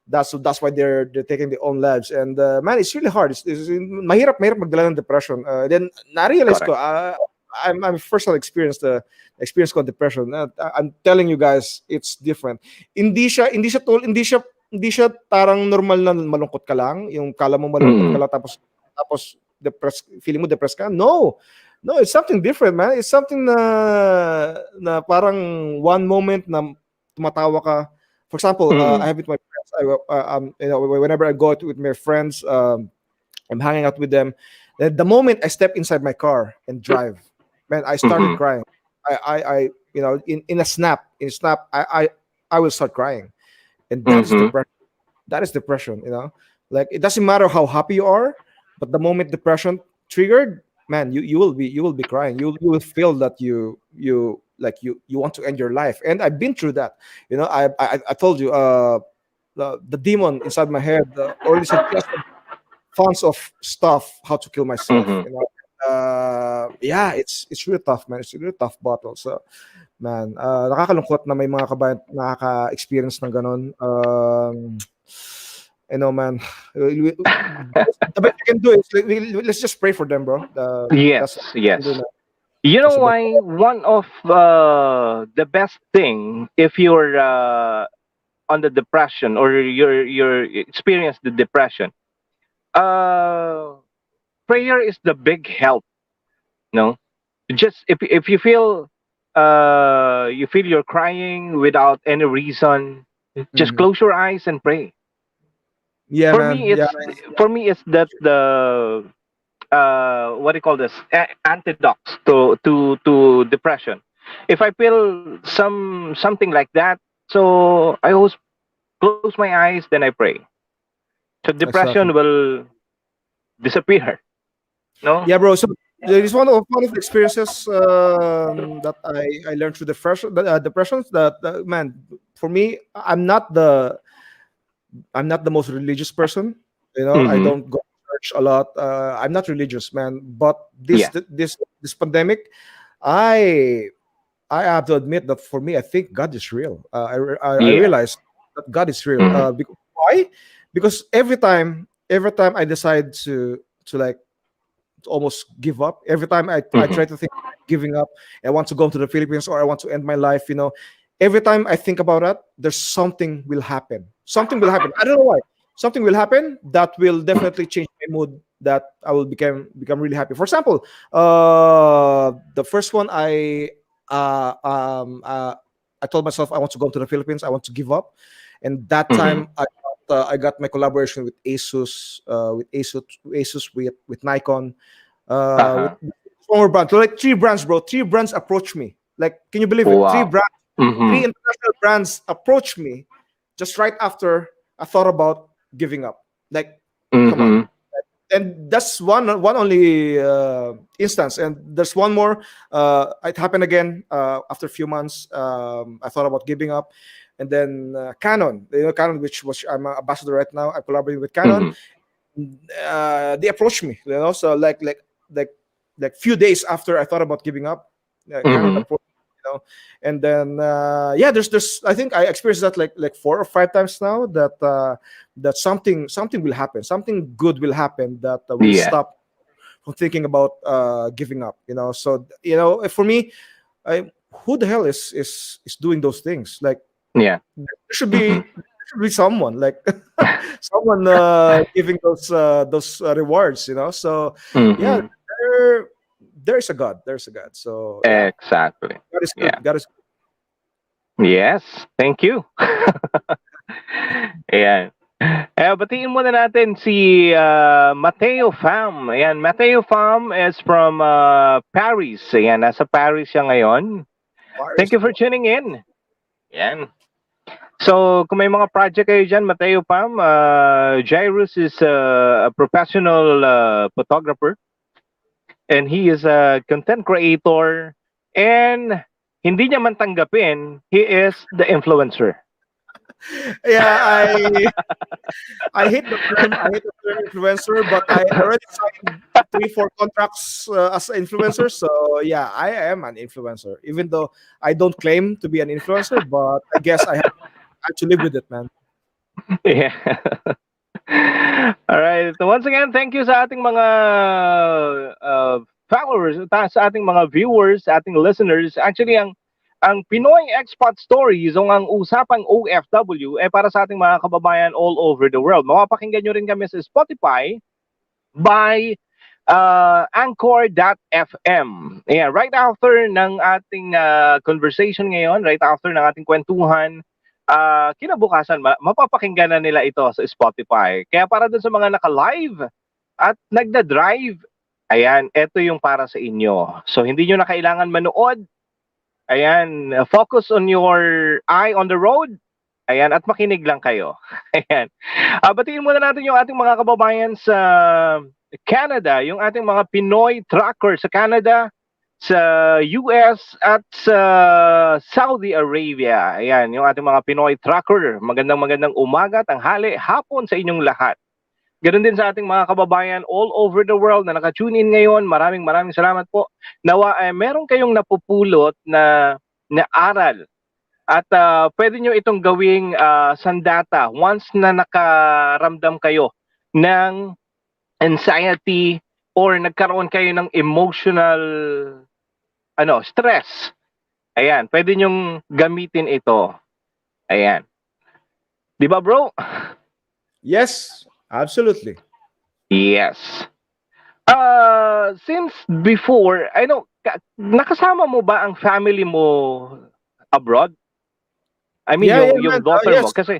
that's why they're taking their own lives, and man, it's really hard. It's mahirap magdala ng depression. Then na-realize ko, Correct. I'm personal experience ko depression. I'm telling you guys, it's different. Hindi siya tarang normal na malungkot ka lang, yung kala mo malungkot ka Mhm. lang, tapos depressed, feeling mo depressed ka. No, it's something different, man. It's something na parang one moment na tumatawa ka. For example, I Mhm. have with my friends. Whenever I go out with my friends, I'm hanging out with them. The moment I step inside my car and drive, man, I started Mhm. crying. I in a snap, I will start crying, and that is Mhm. depression. That is depression. Like, it doesn't matter how happy you are, but the moment depression triggered, man, you will be crying. You will feel that you want to end your life. And I've been through that. I told you, the demon inside my head already suggested tons of stuff how to kill myself. Mhm. Yeah, it's really tough, man. It's a really tough battle. So, man, nakakalungkot na may mga kabayan nakaka-experience ng ganun. Man, the best you can do is, let's just pray for them, bro. Yes, That's all we can do yes. now. You know Kasi why? One of the best thing, if you're on the depression, or you're experience the depression, uh, prayer is the big help. No, just if you feel you're crying without any reason, just Mhm. close your eyes and pray. Yeah, For man. me, Yeah. it's that the what do you call this, antidotes to depression. If I feel something like that, so I always close my eyes, then I pray, so depression Exactly. will disappear. No. Yeah, bro. So there is one of the experiences that I learned through depressions. That man, for me, I'm not the most religious person. I Mm-hmm. don't go to church a lot. I'm not religious, man. But this Yeah. this pandemic, I I have to admit that for me, I think God is real. I Yeah. realize that God is real. Mm-hmm. Why? Because every time I decide to like to almost give up. Every time I Mm-hmm. try to think giving up, I want to go to the Philippines, or I want to end my life. Every time I think about that, there's something will happen. Something will happen. I don't know why. Something will happen that will definitely change my mood. That I will become really happy. For example, the first one uh, um, uh, I told myself I want to go to the Philippines. I want to give up, and that Mm-hmm. time I got my collaboration with Asus with Nikon, with Uh-huh. one more brand. So, like, three brands, bro. Three brands approach me. Like, can you believe it? Wow. Three Mm-hmm. international brands approached me just right after I thought about giving up. Like, come on. Mm-hmm. And that's one only instance. And there's one more. It happened again after a few months. I thought about giving up, and then Canon, Canon, which was I'm an ambassador right now. I'm collaborating with Canon. Mm-hmm. They approached me, so like few days after I thought about giving up, Canon Mm-hmm. approached me, and then yeah, there's I think I experienced that like 4 or 5 times now, that something will happen, something good will happen, that will Yeah. stop from thinking about giving up, so for me, I who the hell is doing those things? Like, Yeah. there should be Mm-hmm. there should be someone, like, someone giving those rewards, so yeah, Mm-hmm. there there's a God, so yeah, Exactly. God is Yeah. good, God is Yes. Thank you. Ayan. Batiin muna natin si Mateo Pham. Ayan, Mateo Pham is from Paris. Ayan, nasa Paris siya ngayon. Thank Paris, you for bro. tuning in. Ayan. So, kung may mga project kayo dyan, Mateo Pam, Jairus is a professional photographer and he is a content creator and hindi niya man tanggapin, he is the influencer. Yeah, I hate the term. I hate the term influencer, but I already signed 3-4 contracts as an influencer. So yeah, I am an influencer, even though I don't claim to be an influencer. But I guess I have to live with it, man. Yeah. All right. So once again, thank you sa ating mga followers, sa ating mga viewers, sa ating listeners. Actually, ang Pinoy Expat Stories o ang Usapang OFW ay para sa ating mga kababayan all over the world. Mapapakinggan nyo rin kami sa Spotify by Anchor.fm. Yeah, right after ng ating conversation ngayon, right after ng ating kwentuhan, kinabukasan, mapapakinggan na nila ito sa Spotify. Kaya para dun sa mga naka-live at nagda-drive, ayan, ito yung para sa inyo. So, hindi nyo na kailangan manood. Ayan, focus on your eye on the road. Ayan, at makinig lang kayo. Ayan. Batiin muna natin yung ating mga kababayan sa Canada, yung ating mga Pinoy trucker sa Canada, sa US at sa Saudi Arabia. Ayan, yung ating mga Pinoy trucker. Magandang umaga, tanghali, hapon sa inyong lahat. Ganun din sa ating mga kababayan all over the world na naka-tune in ngayon. Maraming salamat po. Nawa meron kayong napupulot na aral at pwede nyo itong gawing sandata once na nakaramdam kayo ng anxiety or nagkaroon kayo ng emotional stress. Ayan, pwede nyong gamitin ito. Ayan. Di ba, bro? Yes, absolutely. Yes. Since before, I know, nakasama mo ba ang family mo abroad? I mean, yung daughter mo. Kasi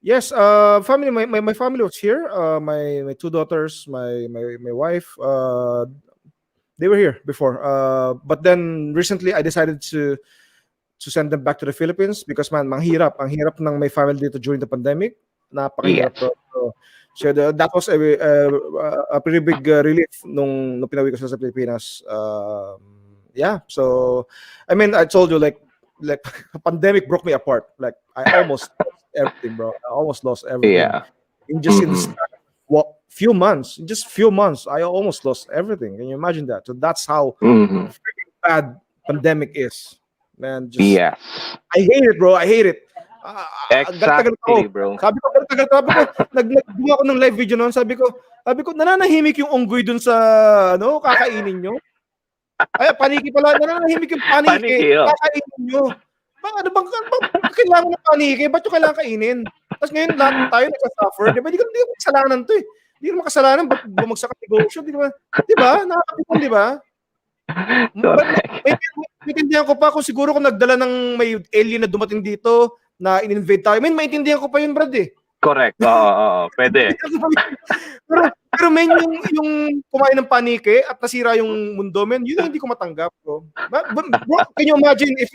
yes, family. My family was here. My 2 daughters, my wife. They were here before. But then recently, I decided to send them back to the Philippines because man, ang hirap ng may family dito during the pandemic. Napakahirap. So that was a pretty big relief nung pinawi ko sila sa Pilipinas. Yeah. So I mean, I told you like the pandemic broke me apart. Like I almost lost everything, bro. I almost lost everything. Yeah. In just in this few months, I almost lost everything. Can you imagine that? So that's how freaking bad pandemic is, man. Just yes. I hate it, bro. I hate it. Exactly, bro. Sabi ko, nagbuha ako ng live video noon. Sabi ko, nananahimik yung unggoy dun sa kakainin nyo. Ay, paniki pala. Nananahimik yung paniki. Kakainin nyo. Ano bang kailangan ng paniki? Ba't yung kailangan kainin? Tapos ngayon, lahat tayo nagsasuffer. Diba? Di ko kasalanan to eh. Di ko makasalanan. Ba't bumagsak ang negosyo? Di ba? Nakakapipon, di ba? Maintindihan ko pa kung siguro kung nagdala ng may alien na dumating dito na in-invade tayo. Maintindihan ko pa yun, Brad eh. Correct. Oo, pwede. pero men, yung kumain ng panike at nasira yung mundo, men, yun hindi ko matanggap, bro. Bro, can you imagine if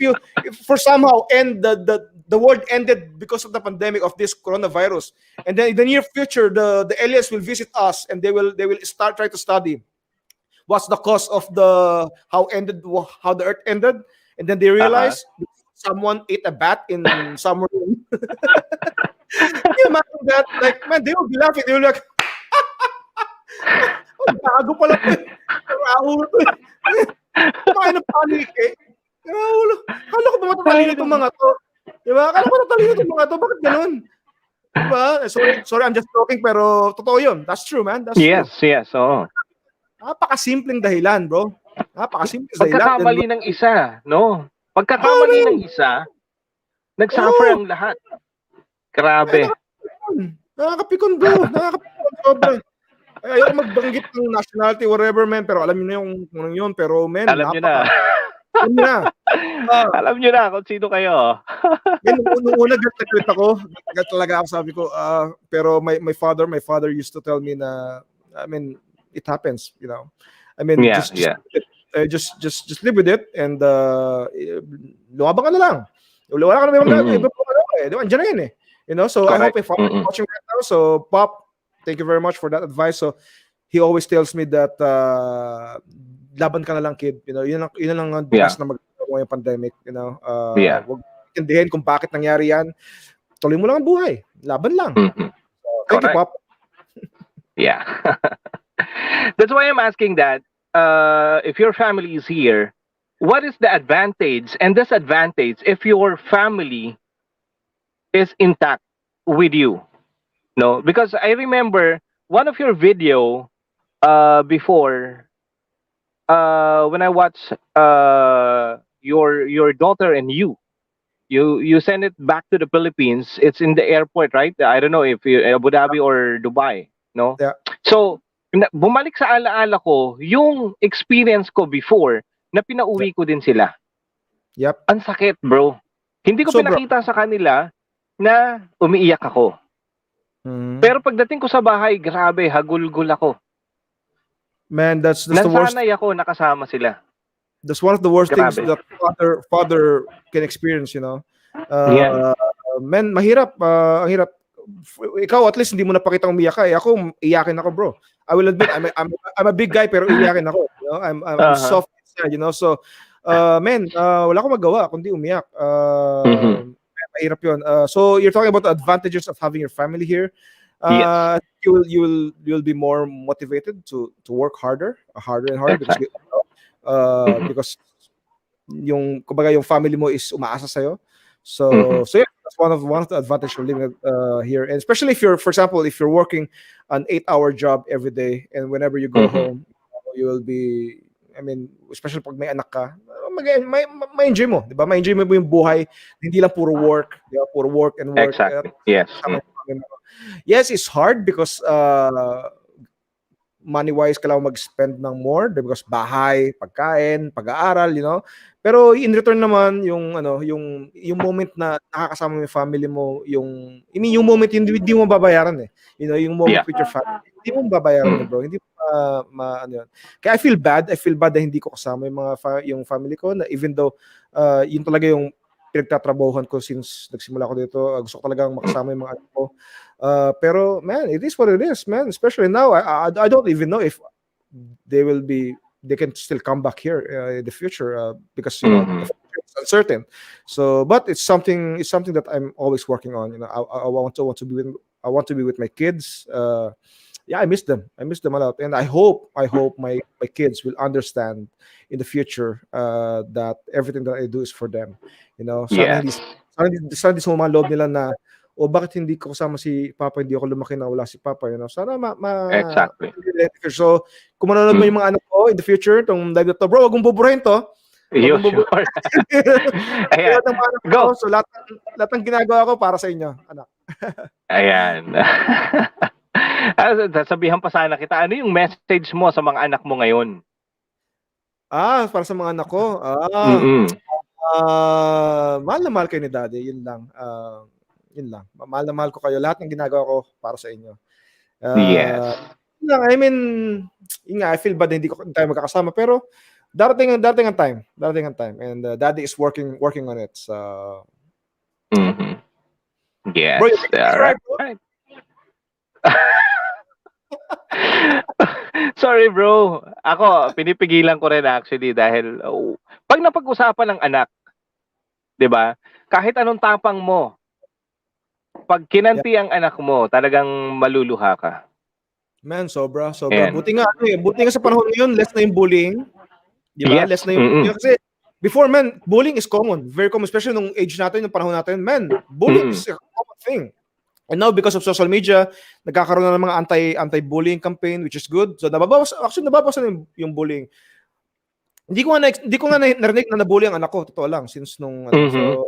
for somehow the world ended because of the pandemic of this coronavirus, and then in the near future the aliens will visit us and they will try to study what's the cause of how the earth ended, and then they realize someone ate a bat in somewhere. Can you imagine that? Like, man, they will be laughing. They will be like, bago pala ito. Rahulo ito. Kumain ng panik eh. Rahulo. Kala ko ba matatalino itong mga to? Diba? Kala ko matatalino itong mga to. Bakit ganun? Diba? Sorry, I'm just joking, pero totoo yun. That's true, man. That's true. Yes, oo. Napakasimpleng dahilan, bro. Napakasimpleng dahilan. Pagkakamali ng isa, no? Pagkakamali ng isa, nagsuffer ang lahat. Grabe. Nakakapikon, bro. Nakakapikon. Ayoko magbanggit ng nationality, whatever, man. Pero alam niyo na yung yun. Pero, man, alam niyo na. Alam niyo na kung sino kayo. Nung una, nag-tweet ako. Talaga ako, sabi ko. Pero my father used to tell me na, I mean, it happens, you know. I mean, just live with it and lumabang ka na lang. Wala ka na may mga Di ba? Andiyan na yun eh. You know, so I hope Correct. if I'm watching right now, so Pop, thank you very much for that advice. So he always tells me that laban ka na lang, kid. You know, yun lang ang bukas na magagawa yung pandemic. You know, wag intindihin kung bakit nangyari yan. Tuloy mo lang ang buhay. Laban lang. So, thank you, Pop. Yeah. That's why I'm asking that. If your family is here, what is the advantage and disadvantage if your family is intact with you? No, because I remember one of your video before when I watched your daughter and you send it back to the Philippines. It's in the airport, right? I don't know if Abu Dhabi or Dubai, no? Yeah. So bumalik sa alaala ko yung experience ko before na pinauwi ko din sila. Yep. Ang sakit, bro. Hindi ko pinakita sa kanila na umiiyak ako. Pero pagdating ko sa bahay, grabe, hagulgul ako. Man, that's the worst. Nasanay ako, nakasama sila. That's one of the worst things that father can experience, you know. Man, mahirap. Ang hirap. Ikaw, at least, hindi mo napakita umiyak ka. Ako, iyakin ako, bro. I will admit, I'm a big guy, pero iyakin ako. You know? I'm soft inside, you know. So, man, wala akong magawa kundi umiyak. Mahirap yun. So you're talking about the advantages of having your family here. You'll be more motivated to work harder and harder because yung kumbaga yung family mo is umaasa sa'yo. So yeah, that's one of the advantages of living here, and especially if you're, for example, if you're working an 8-hour job every day, and whenever you go home, you will be, I mean, especially pag may anak ka, ma-enjoy mo, di ba? Ma-enjoy mo yung buhay, hindi lang puro work, di ba? Puro work and work. Exactly. Yes. Yes, it's hard because money-wise kailangan mag-spend ng more because bahay, pagkain, pag-aaral, you know. Pero in return naman yung yung moment na nakakasama mo yung family mo, yung moment hindi mo babayaran eh. You know, yung moment with your family, hindi mo babayaran, bro. Hindi ano yun. Kaya I feel bad na hindi ko kasama yung family ko, na even though yun talaga yung pinagtatrabahuhan ko since nagsimula ko dito. Gusto ko talagang makasama yung mga anak ko. Pero man, it is what it is, man. Especially now, I don't even know if they can still come back here in the future because you know the future is uncertain. So, but it's something that I'm always working on. You know, I want to be with my kids. Yeah, I miss them a lot, and I hope my kids will understand in the future that everything that I do is for them. You know, sana hindi sumama loob nila na, o bakit hindi ko kasama si Papa, hindi ako lumaki na wala si Papa, you know. Sana Exactly. So, kung manonood mo yung mga anak ko in the future, tong live na to, bro, wag mong buburahin to. Ayan. Go. So, lahat ng ginagawa ko para sa inyo, anak. Ayan. Sabihan pa sana kita, ano yung message mo sa mga anak mo ngayon? Para sa mga anak ko, mahal na mahal kayo ni Daddy, yun lang. Yun lang. Mahal na mahal ko kayo. Lahat ng ginagawa ko para sa inyo. Yes. I mean, I feel bad na hindi tayo magkakasama, pero darating ang time. And Daddy is working on it. So yes. Bro, right. Sorry, bro. Ako, pinipigilan ko rin actually dahil pag napag-usapan ng anak, 'di ba? Kahit anong tapang mo, pag kinanti ang anak mo, talagang maluluha ka. Man, sobra. Buti nga sa panahon ngayon, less na yung bullying. Di ba? Less na yung bullying. Kasi before, man, bullying is common. Very common. Especially nung age natin, nung panahon natin, man, bullying is a common thing. And now, because of social media, nagkakaroon na ng mga anti-bullying campaign, which is good. So, nababawasan yung bullying. Hindi ko nga narinig na nabully ang anak ko, totoo lang, since nung so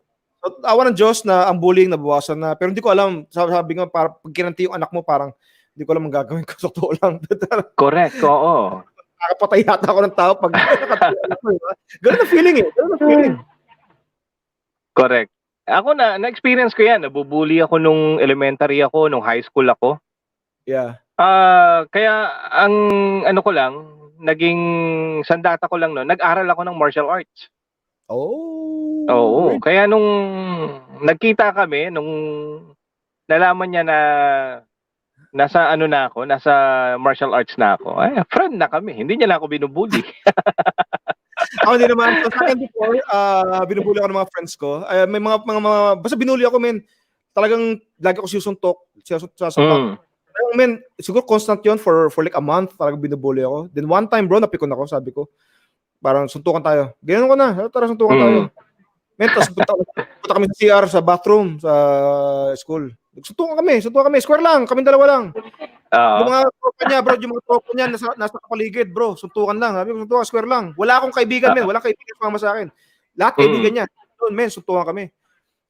awa ng Diyos na ang bullying nabawasan na, pero hindi ko alam, sabi nga, para pag kinanti yung anak mo, parang hindi ko alam ang gagawin ko, totoo lang. Correct, oo. Nakapatay yata ako ng tao pag nakatulog ko, diba? Ganun na feeling eh. Correct. Ako na-experience ko yan. Nabubully ako nung elementary ako, nung high school ako. Yeah. Kaya ang ano ko lang, naging sandata ko lang noon, nag-aral ako ng martial arts. Oh. Oo, really? kaya nung nagkita kami, nung nalaman niya na nasa ano na ako, nasa martial arts na ako, ay, friend na kami. Hindi niya na ako binubuli. Ako hindi naman. So, sa akin before, binubuli ako ng mga friends ko. May basta binuli ako, men. Talagang lagi ako sinusuntok, sasapak. Mm. Men, siguro constant yun for like a month. Talagang binubuli ako. Then one time, bro, napikon ako, sabi ko. Parang suntukan tayo. Ganyan ko na. Tara, suntukan tayo. Mm. Men, tapos punta kami sa CR, sa bathroom, sa school. Suntukan kami. Square lang, kami dalawa lang. Yung mga tropa niya, bro, yung mga tropa niya nasa kapaligid, bro. Suntukan lang. Sabi ko, suntukan, square lang. Wala akong kaibigan, men. Walang kaibigan sumama sa akin. Lahat kaibigan niya. Doon, men, suntukan kami.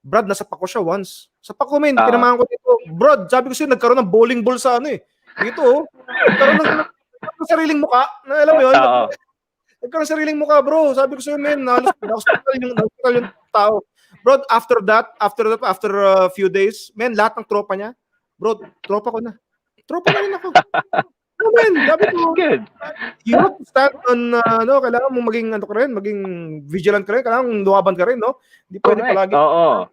Brad, nasapak ko siya once. Sapak ko, men. Tinamahan ko dito. Brad, sabi ko sa'yo, nagkaroon ng bowling ball sa ano eh. Dito, oh. Nagkaroon ng sariling muka. Alam mo yun? Nagkaroon ng sariling muka, bro. Sabi ko sa'yo, men, na-hospital yung tao. Bro, after a few days, men, lahat ng tropa niya, bro, tropa ko na. Tropa na rin ako. Oh, man, sabi ko, Good. you have to stand on, kailangan mong maging vigilant ka rin, kailangan mong lumaban ka rin, no? Hindi pwede Correct. palagi. Oo.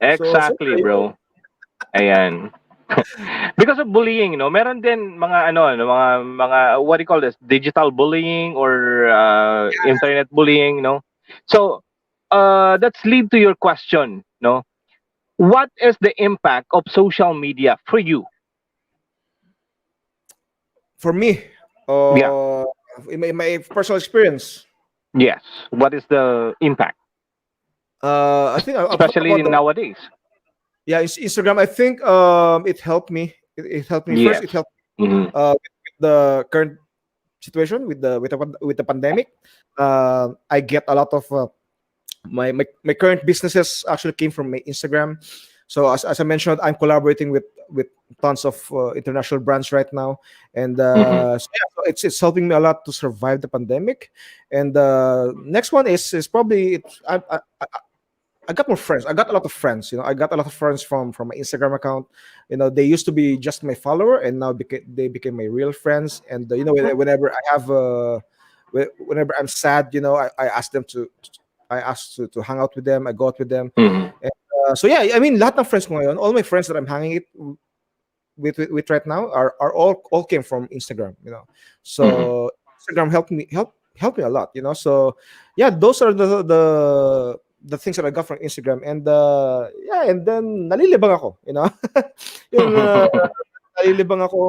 Exactly, bro. Ayan. Because of bullying, no, meron din mga mga what do you call this, digital bullying or internet bullying, no. So that's lead to your question, no. What is the impact of social media for you? For me, in my personal experience, Yes. What is the impact, I think I'll talk especially about nowadays? Instagram. I think it helped me. It helped me Yes. first. It helped Mhm. with the current situation with the pandemic. I get a lot of my current businesses actually came from my Instagram. So as I mentioned, I'm collaborating with tons of international brands right now, and so it's helping me a lot to survive the pandemic. And next one is probably I got more friends. I got a lot of friends. I got a lot of friends from my Instagram account. They used to be just my follower, and now they became my real friends. And whenever I have whenever I'm sad, I ask them to hang out with them. I go out with them. Mhm. And, so yeah, I mean, lahat ng friends ko ngayon, all my friends that I'm hanging it with right now are all came from Instagram. So Instagram helped me a lot. So yeah, those are the things that I got from Instagram, and and then nalilibang ako, yung nalilibang ako,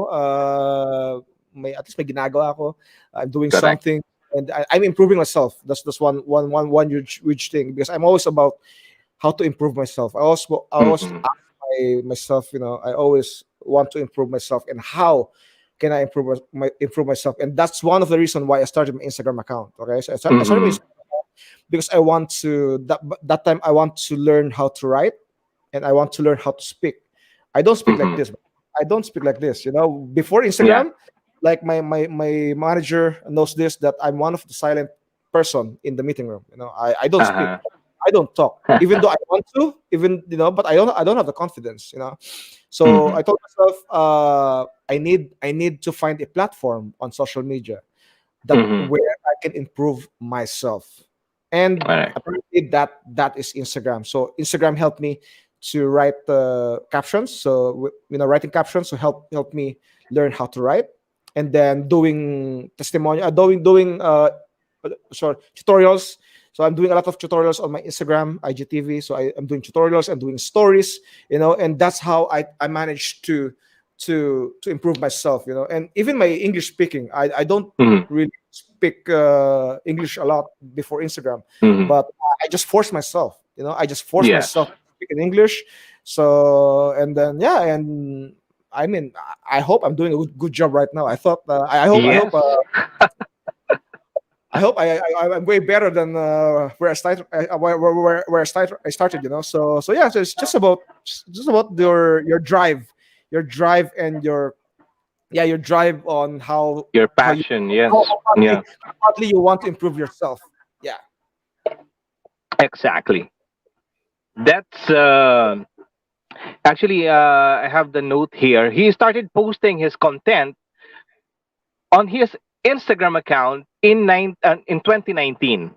at least may ginagawa ako. I'm doing Correct. something, and I'm improving myself. That's one huge thing, because I'm always about how to improve myself. I always ask myself, I always want to improve myself, and how can I improve myself? And that's one of the reasons why I started my Instagram account. Okay, so I started my Instagram because I want to that time I want to learn how to write, and I want to learn how to speak. I don't speak like this. I don't speak like this. Before Instagram, like my manager knows this, that I'm one of the silent person in the meeting room. I don't speak. I don't talk, even though I want to, but I don't have the confidence. So I told myself, I need to find a platform on social media where I can improve myself. And apparently that is Instagram. So Instagram helped me to write captions. So writing captions to help me learn how to write, and then doing testimonial, doing tutorials. So I'm doing a lot of tutorials on my Instagram, IGTV. So I'm doing tutorials and doing stories, and that's how I managed to improve myself, and even my English speaking. I don't really speak English a lot before Instagram, but I just force myself, myself to speak in English. So, and then, and I mean, I hope I'm doing a good job right now. I thought, I hope I'm way better than where I started. Where I started. So yeah. So it's just about your drive, and your drive on how your passion. how badly you want to improve yourself. Yeah. Exactly. That's actually I have the note here. He started posting his content on his Instagram account in 2019,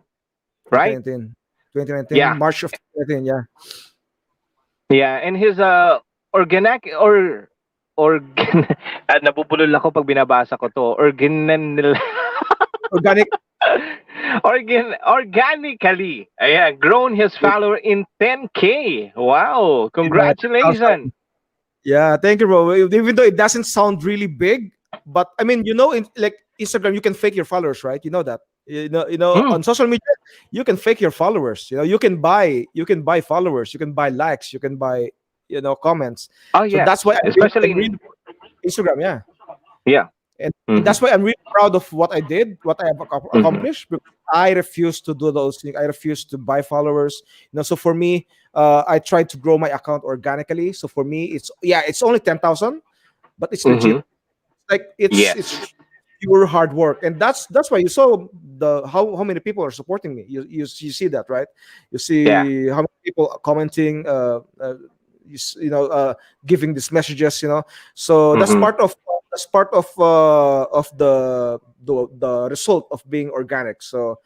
right? 2019. 2019, Yeah. March of 2019. Yeah, Yeah, and his organic or nabubulol ako pag binabasa ko to. organic. Organically. Ayan, grown his follower in 10K. Wow, Yeah, congratulations. yeah, thank you, bro. Even though it doesn't sound really big, but I mean, in like Instagram, you can fake your followers, right? You know that. Mm. On social media, you can fake your followers. You can buy followers, you can buy likes, you can buy, comments. Oh So yes, that's why especially I'm really Instagram, yeah. yeah. And Mhm. that's why I'm really proud of what I did, what I have Mhm. accomplished. Because I refuse to do those things. I refuse to buy followers. So for me, I tried to grow my account organically. So for me, it's only 10,000, but it's legit. Mhm. Like Yes. it's pure hard work, and that's why you saw the how many people are supporting me. You see that, right? You Yeah. see how many people are commenting, giving these messages. So Mhm. that's part of the result of being organic. So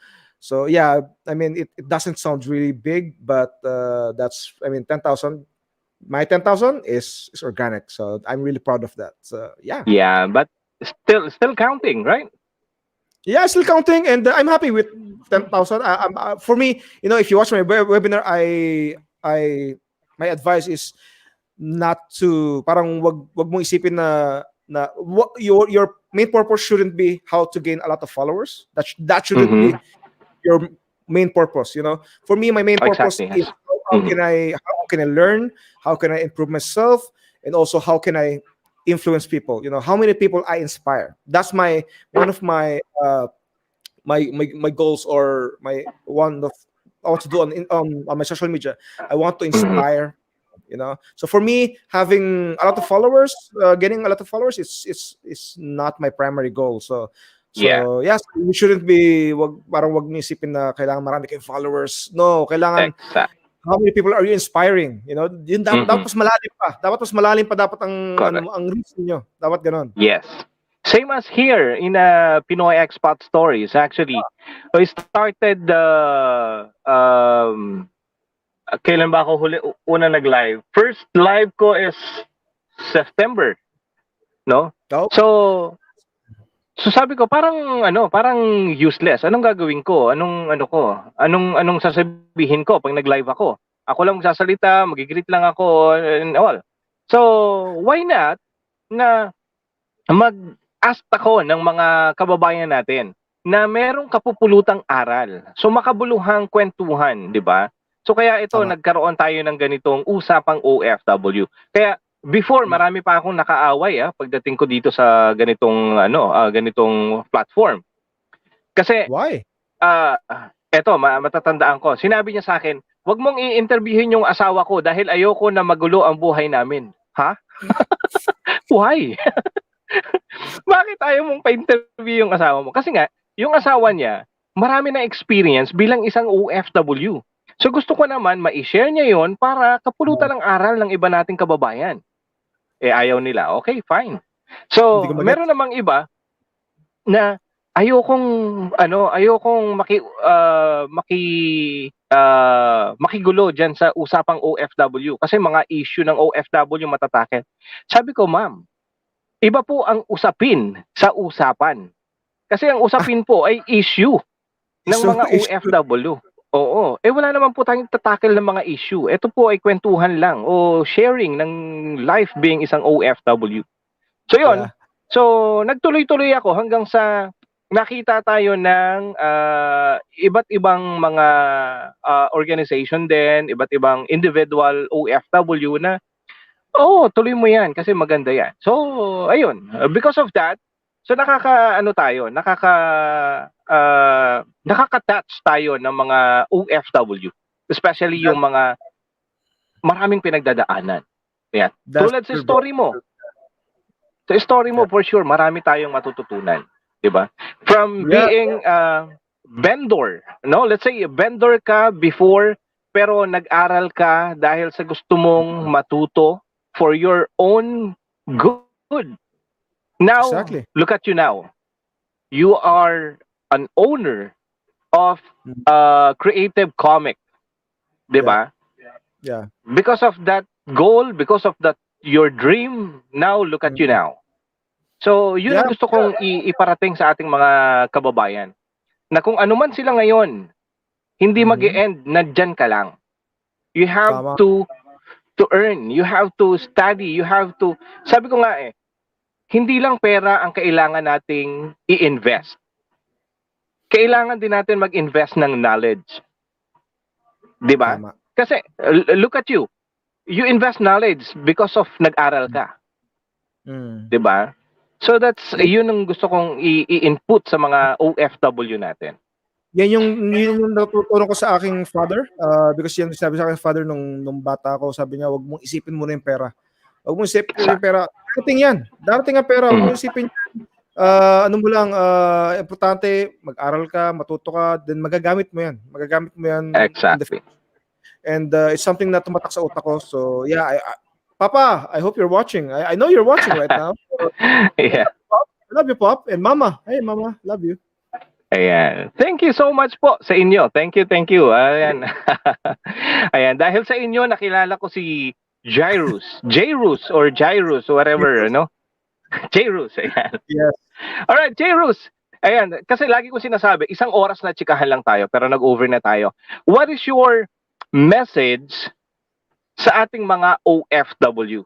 yeah, I mean, it doesn't sound really big, but that's, I mean, 10,000. My 10,000 is organic, so I'm really proud of that. So yeah. Yeah, but still counting, right? Yeah, still counting, and I'm happy with 10,000. For me, if you watch my webinar, I my advice is not to, parang wag mo isipin na your main purpose shouldn't be how to gain a lot of followers. That shouldn't Mhm. be your main purpose. For me, my main purpose Exactly. is Yes. can Mhm. I how can I learn, how can I improve myself, and also how can I influence people. How many people I inspire. That's my one of my goals, or my one of I want to do on my social media. I want to Mhm. inspire. So for me, having a lot of followers, getting a lot of followers, it's not my primary goal. So Yeah. so yes, you shouldn't be, parang wag niyo isipin na kailangan marami kayong followers. No, kailangan, Exact. how many people are you inspiring? Yun dapat Mhm. mas malalim pa. Dapat mas malalim pa dapat ang Correct. ang reach niyo. Dapat ganon. Yes. Same as here in Pinoy Expat Stories. Actually, I started kailan ba ako una nag-live? First live ko is September, no? Oh, So sabi ko parang useless. Anong gagawin ko? Anong sasabihin ko pag nag-live ako? Ako lang magsasalita, magigreet lang ako and all. So, why not na mag-ask ako ng mga kababayan natin na merong kapupulutang aral. So makabuluhang kwentuhan, di ba? So kaya ito, tama. nagkaroon tayo ng ganitong usapang OFW. Kaya before, marami pa akong nakaaway pagdating ko dito sa ganitong platform. Kasi Why? eto, matatandaan ko. Sinabi niya sa akin, "Wag mong i-interviewin yung asawa ko dahil ayoko na magulo ang buhay namin." Ha? Why? Bakit ayaw mong pa-interview yung asawa mo? Kasi nga, yung asawa niya, marami na experience bilang isang OFW. So gusto ko naman ma-share niya yon para kapulutan ng aral ng iba nating kababayan. Ayaw nila. Okay, fine. Hindi ko So, mag-get. meron namang iba na ayokong makigulo diyan sa usapang OFW kasi mga issue ng OFW matatakil. Sabi ko, "Ma'am, iba po ang usapin sa usapan. Kasi ang usapin po ay issue ng So, mga OFW. Oo. Wala naman po tayong tatakil ng mga issue. Ito po ay kwentuhan lang o sharing ng life being isang OFW. So, yun. yeah. So, nagtuloy-tuloy ako hanggang sa nakita tayo ng iba't ibang mga organization din, iba't ibang individual OFW na oo, tuloy mo yan kasi maganda yan. So, ayun. Because of that, so nakaka-touch tayo ng mga OFW. Especially That, yung mga maraming pinagdadaanan. Yan. that's Tulad sa true, bro. story mo. Sa story mo, Yeah. for sure, marami tayong matututunan. Diba? From Yeah. being vendor. No? Let's say, vendor ka before, pero nag-aral ka dahil sa gusto mong matuto for your own good. Now, Exactly. look at you now. You are an owner of Creative Comic 'di ba? Yeah. Because of that goal, because of that your dream, now look at you now. So, yun Yeah. ang gusto kong iparating sa ating mga kababayan. Na kung ano man sila ngayon, hindi mag-e-end, nandyan ka lang. You have Tama. to earn, you have to study, you have to, sabi ko nga hindi lang pera ang kailangan nating i-invest. Kailangan din natin mag-invest ng knowledge. 'Di ba? Tama. Kasi look at you. You invest knowledge because of nag-aral ka. 'Di ba? So that's yun ang gusto kong i-input sa mga OFW natin. Yun yung natutunan ko sa aking father, because yan sabi sa aking father nung bata ako, sabi niya, wag mong isipin muna yung pera. Wag mong isipin yung pera. Darating yan. Darating ang pera. Wag mong isipin ano mo lang, importante, mag-aral ka, matuto ka, then magagamit mo yan. Magagamit mo yan. Exactly. And it's something na tumatak sa utak ko. So yeah, Papa, I hope you're watching. I know you're watching right now. So, Yeah. I love you, Pop. And Mama. Hey, Mama. Love you. Ayan. Thank you so much po sa inyo. Thank you. Ayan. Ayan. Dahil sa inyo, nakilala ko si Jairus. Jairus or Jairus, whatever, no? Jairus. Ayan. Yes. Alright, Jairus. Ayan. Kasi lagi ko sinasabi, 1 oras na tsikahan lang tayo, pero nag-over na tayo. What is your message sa ating mga OFW?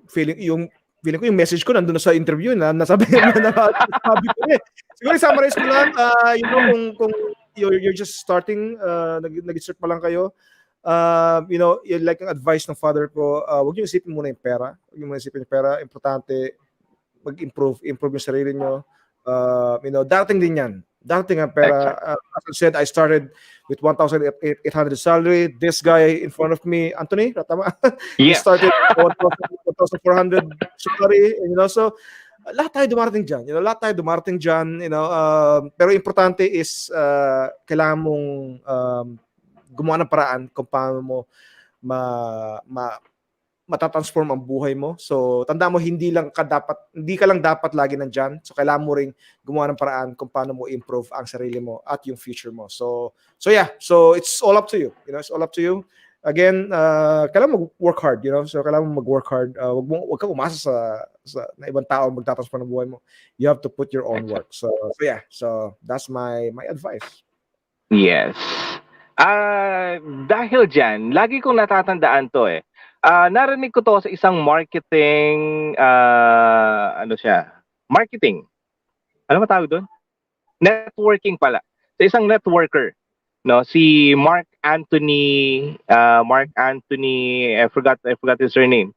Feeling ko yung message ko nandun na sa interview na nasabi ko Siguro summarize ko lang, kung you're just starting, nag-start pa lang kayo, yung like ang advice ng father ko, wag niyo isipin muna yung pera. Wag niyo muna isipin yung pera. Importante improve yung sarili niyo. Darating din yan. Darating ang pera. As I said, I started with 1,800 salary. This guy in front of me, Anthony, tama? He Yes. started 1,400 salary. So lahat tayo dumarating dyan. Pero importante is kailangan mong gumawa ng paraan kung paano mo matatransform ang buhay mo. So, tanda mo, hindi ka lang dapat lagi nandyan. So, kailangan mo ring gumawa ng paraan kung paano mo improve ang sarili mo at yung future mo. So yeah. So, it's all up to you. It's all up to you. Again, kailangan mag-work hard, So, kailangan mo mag-work hard. Wag kang umasa sa na ibang tao magtatransform ng buhay mo. You have to put your own work. So yeah. So, that's my advice. Yes. Dahil dyan, lagi kong natatandaan to narinig ko to sa isang marketing, marketing. Ano ba tawag doon? Networking pala. Sa isang networker, no, si Mark Anthony, I forgot his surname.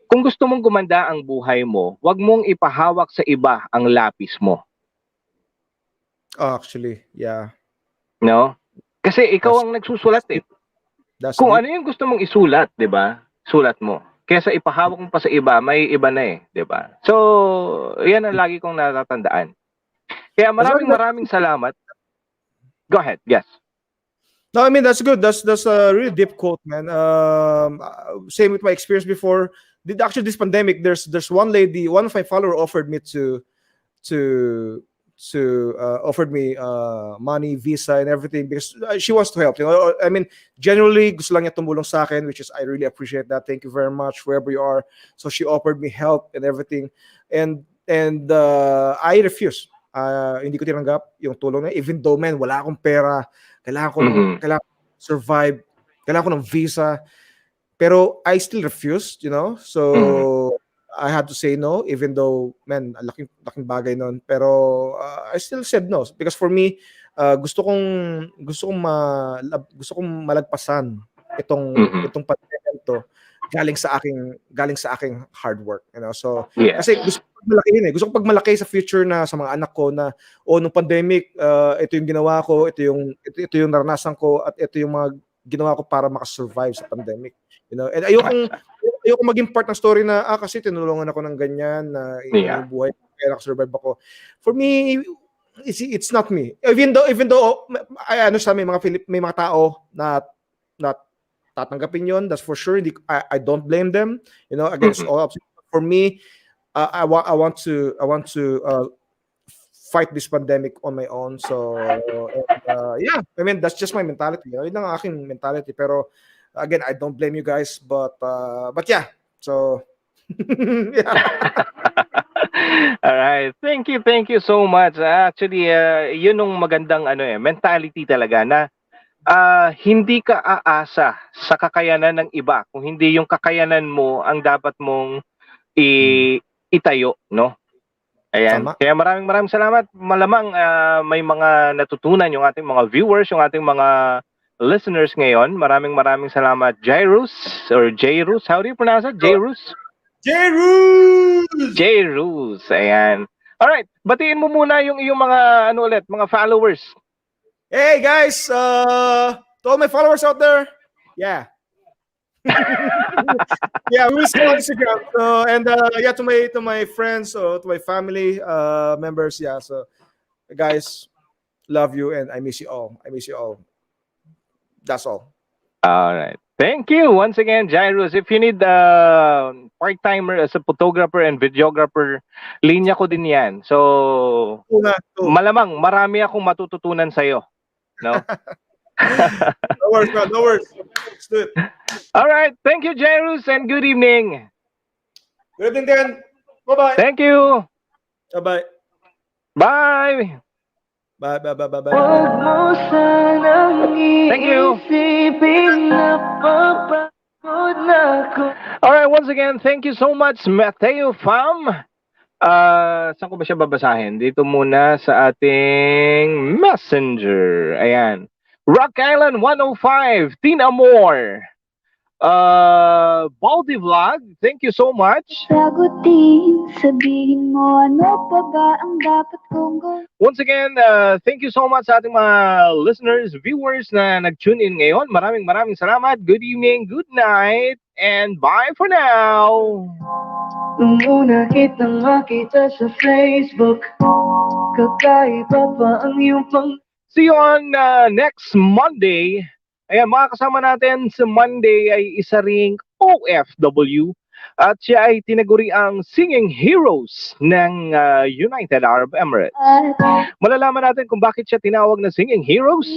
Kung gusto mong gumanda ang buhay mo, wag mong ipahawak sa iba ang lapis mo. Actually, yeah. No? Kasi ikaw ang nagsusulat Kung ano yung gusto mong isulat, 'di ba? Sulat mo. Kaysa ipahawak mo pa sa iba, may iba na 'di ba? So, 'yan ang lagi kong natatandaan. Kaya maraming salamat. Go ahead. Yes. No, I mean that's good. That's a really deep quote, man. Same with my experience before. Actually, this pandemic, there's one lady, one of my followers offered me offered me money, visa, and everything because she wants to help. I mean, generally, gusto lang niya tumulong sa akin, which is I really appreciate that. Thank you very much, wherever you are. So she offered me help and everything, and I refused. Hindi ko tinanggap yung tulong niya, even though, man, wala akong pera, kailangan ko survive, kailangan ko ng visa, pero I still refused, So I had to say no, even though, man, laking bagay nun. Pero I still said no because for me, gusto kong malagpasan itong pandemic to galing sa aking hard work, So kasi gusto ko malaki gusto ko pag malaki sa future na sa mga anak ko na nung pandemic, ito yung ginawa ko, ito yung naranasan ko at ito yung mga ginawa ko para makasurvive sa pandemic, And ayoko maging part ng story na kasi tinulungan ako ng ganyan na yung buhay kaya nakasurvive ako. For me, it's not me. Even though may mga tao na tatanggapin yon, that's for sure. I don't blame them, against all options. For me, I want to fight this pandemic on my own. So yeah, I mean that's just my mentality. Yun ang aking mentality. Pero again, I don't blame you guys, but yeah. So yeah. All right. Thank you so much. Actually, yun yung magandang mentality talaga na hindi ka aasa sa kakayanan ng iba kung hindi yung kakayanan mo ang dapat mong itayo, no? Ayan. Tama. Kaya maraming salamat. Malamang may mga natutunan yung ating mga viewers, yung ating mga listeners ngayon. Maraming salamat, Jairus or Jairus. How do you pronounce it? Jairus? Jairus. Ayan. Alright. Batiin mo muna yung iyong mga mga followers. Hey guys, to all my followers out there, yeah. Yeah, we will see on Instagram. So and yeah, to my friends, to my family members, yeah. So guys, love you and I miss you all. That's all. All right. Thank you once again, Jairus. If you need part-timer as a photographer and videographer, linya ko din yan. So, malamang marami akong matututunan sa'yo. No? No worries. Let's do it. All right. Thank you, Jairus, and good evening. Good evening, Dan. Bye-bye. Thank you. Bye-bye. Bye. Bye. Thank you. All right, once again, thank you so much, Mateo Fam. Saan ko ba siya babasahin? Dito muna sa ating messenger. Ayan. Rock Island 105, Tina Moore. Baldi Vlog, thank you so much. Sagutin, sabihin mo ano pa ba ang dapat kong gawin? Once again, thank you so much sa ating mga listeners, viewers na nag-tune in ngayon. Maraming salamat. Good evening, good night, and bye for now. Nung una kitang makita sa Facebook, kakaiba pa ang iyong See you on next Monday. Ayan, mga kasama natin sa Monday ay isa ring OFW at siya ay tinaguri ang Singing Heroes ng United Arab Emirates. Malalaman natin kung bakit siya tinawag na Singing Heroes.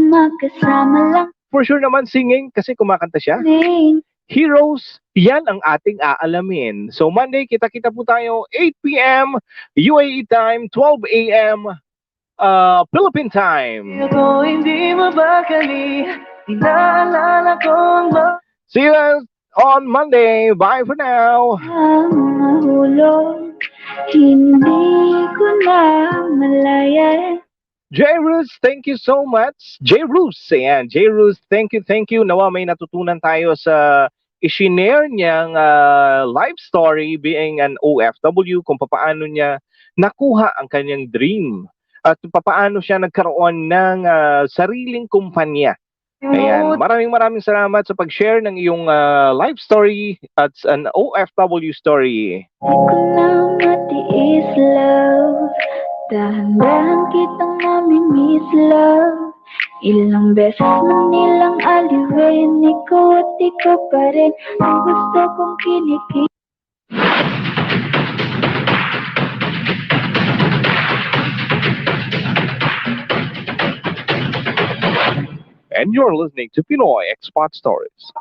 Magkasama lang For sure naman singing kasi kumakanta siya. din. Heroes, yan ang ating aalamin. So Monday, kita-kita po tayo 8 p.m. UAE time, 12 a.m. Philippine time. Ako hindi mabakali, inaalala ko ang See you on Monday. Bye for now. Ang mahulog, hindi ko na malaya. Jairus, thank you so much. Jairus, ayan. Jairus, thank you. Nawa may natutunan tayo sa i-share niyang life story being an OFW kung paano niya nakuha ang kanyang dream at paano siya nagkaroon ng sariling kumpanya. Ayan, maraming salamat sa pag-share ng iyong life story at an OFW story. Di ko na matiis, love. Dahan-dahan kitang nami-miss, love. Ilang beses man nilang aliwin, ikaw at ikaw pa rin ang gusto kong kinikip. And you're listening to Pinoy Expat Stories.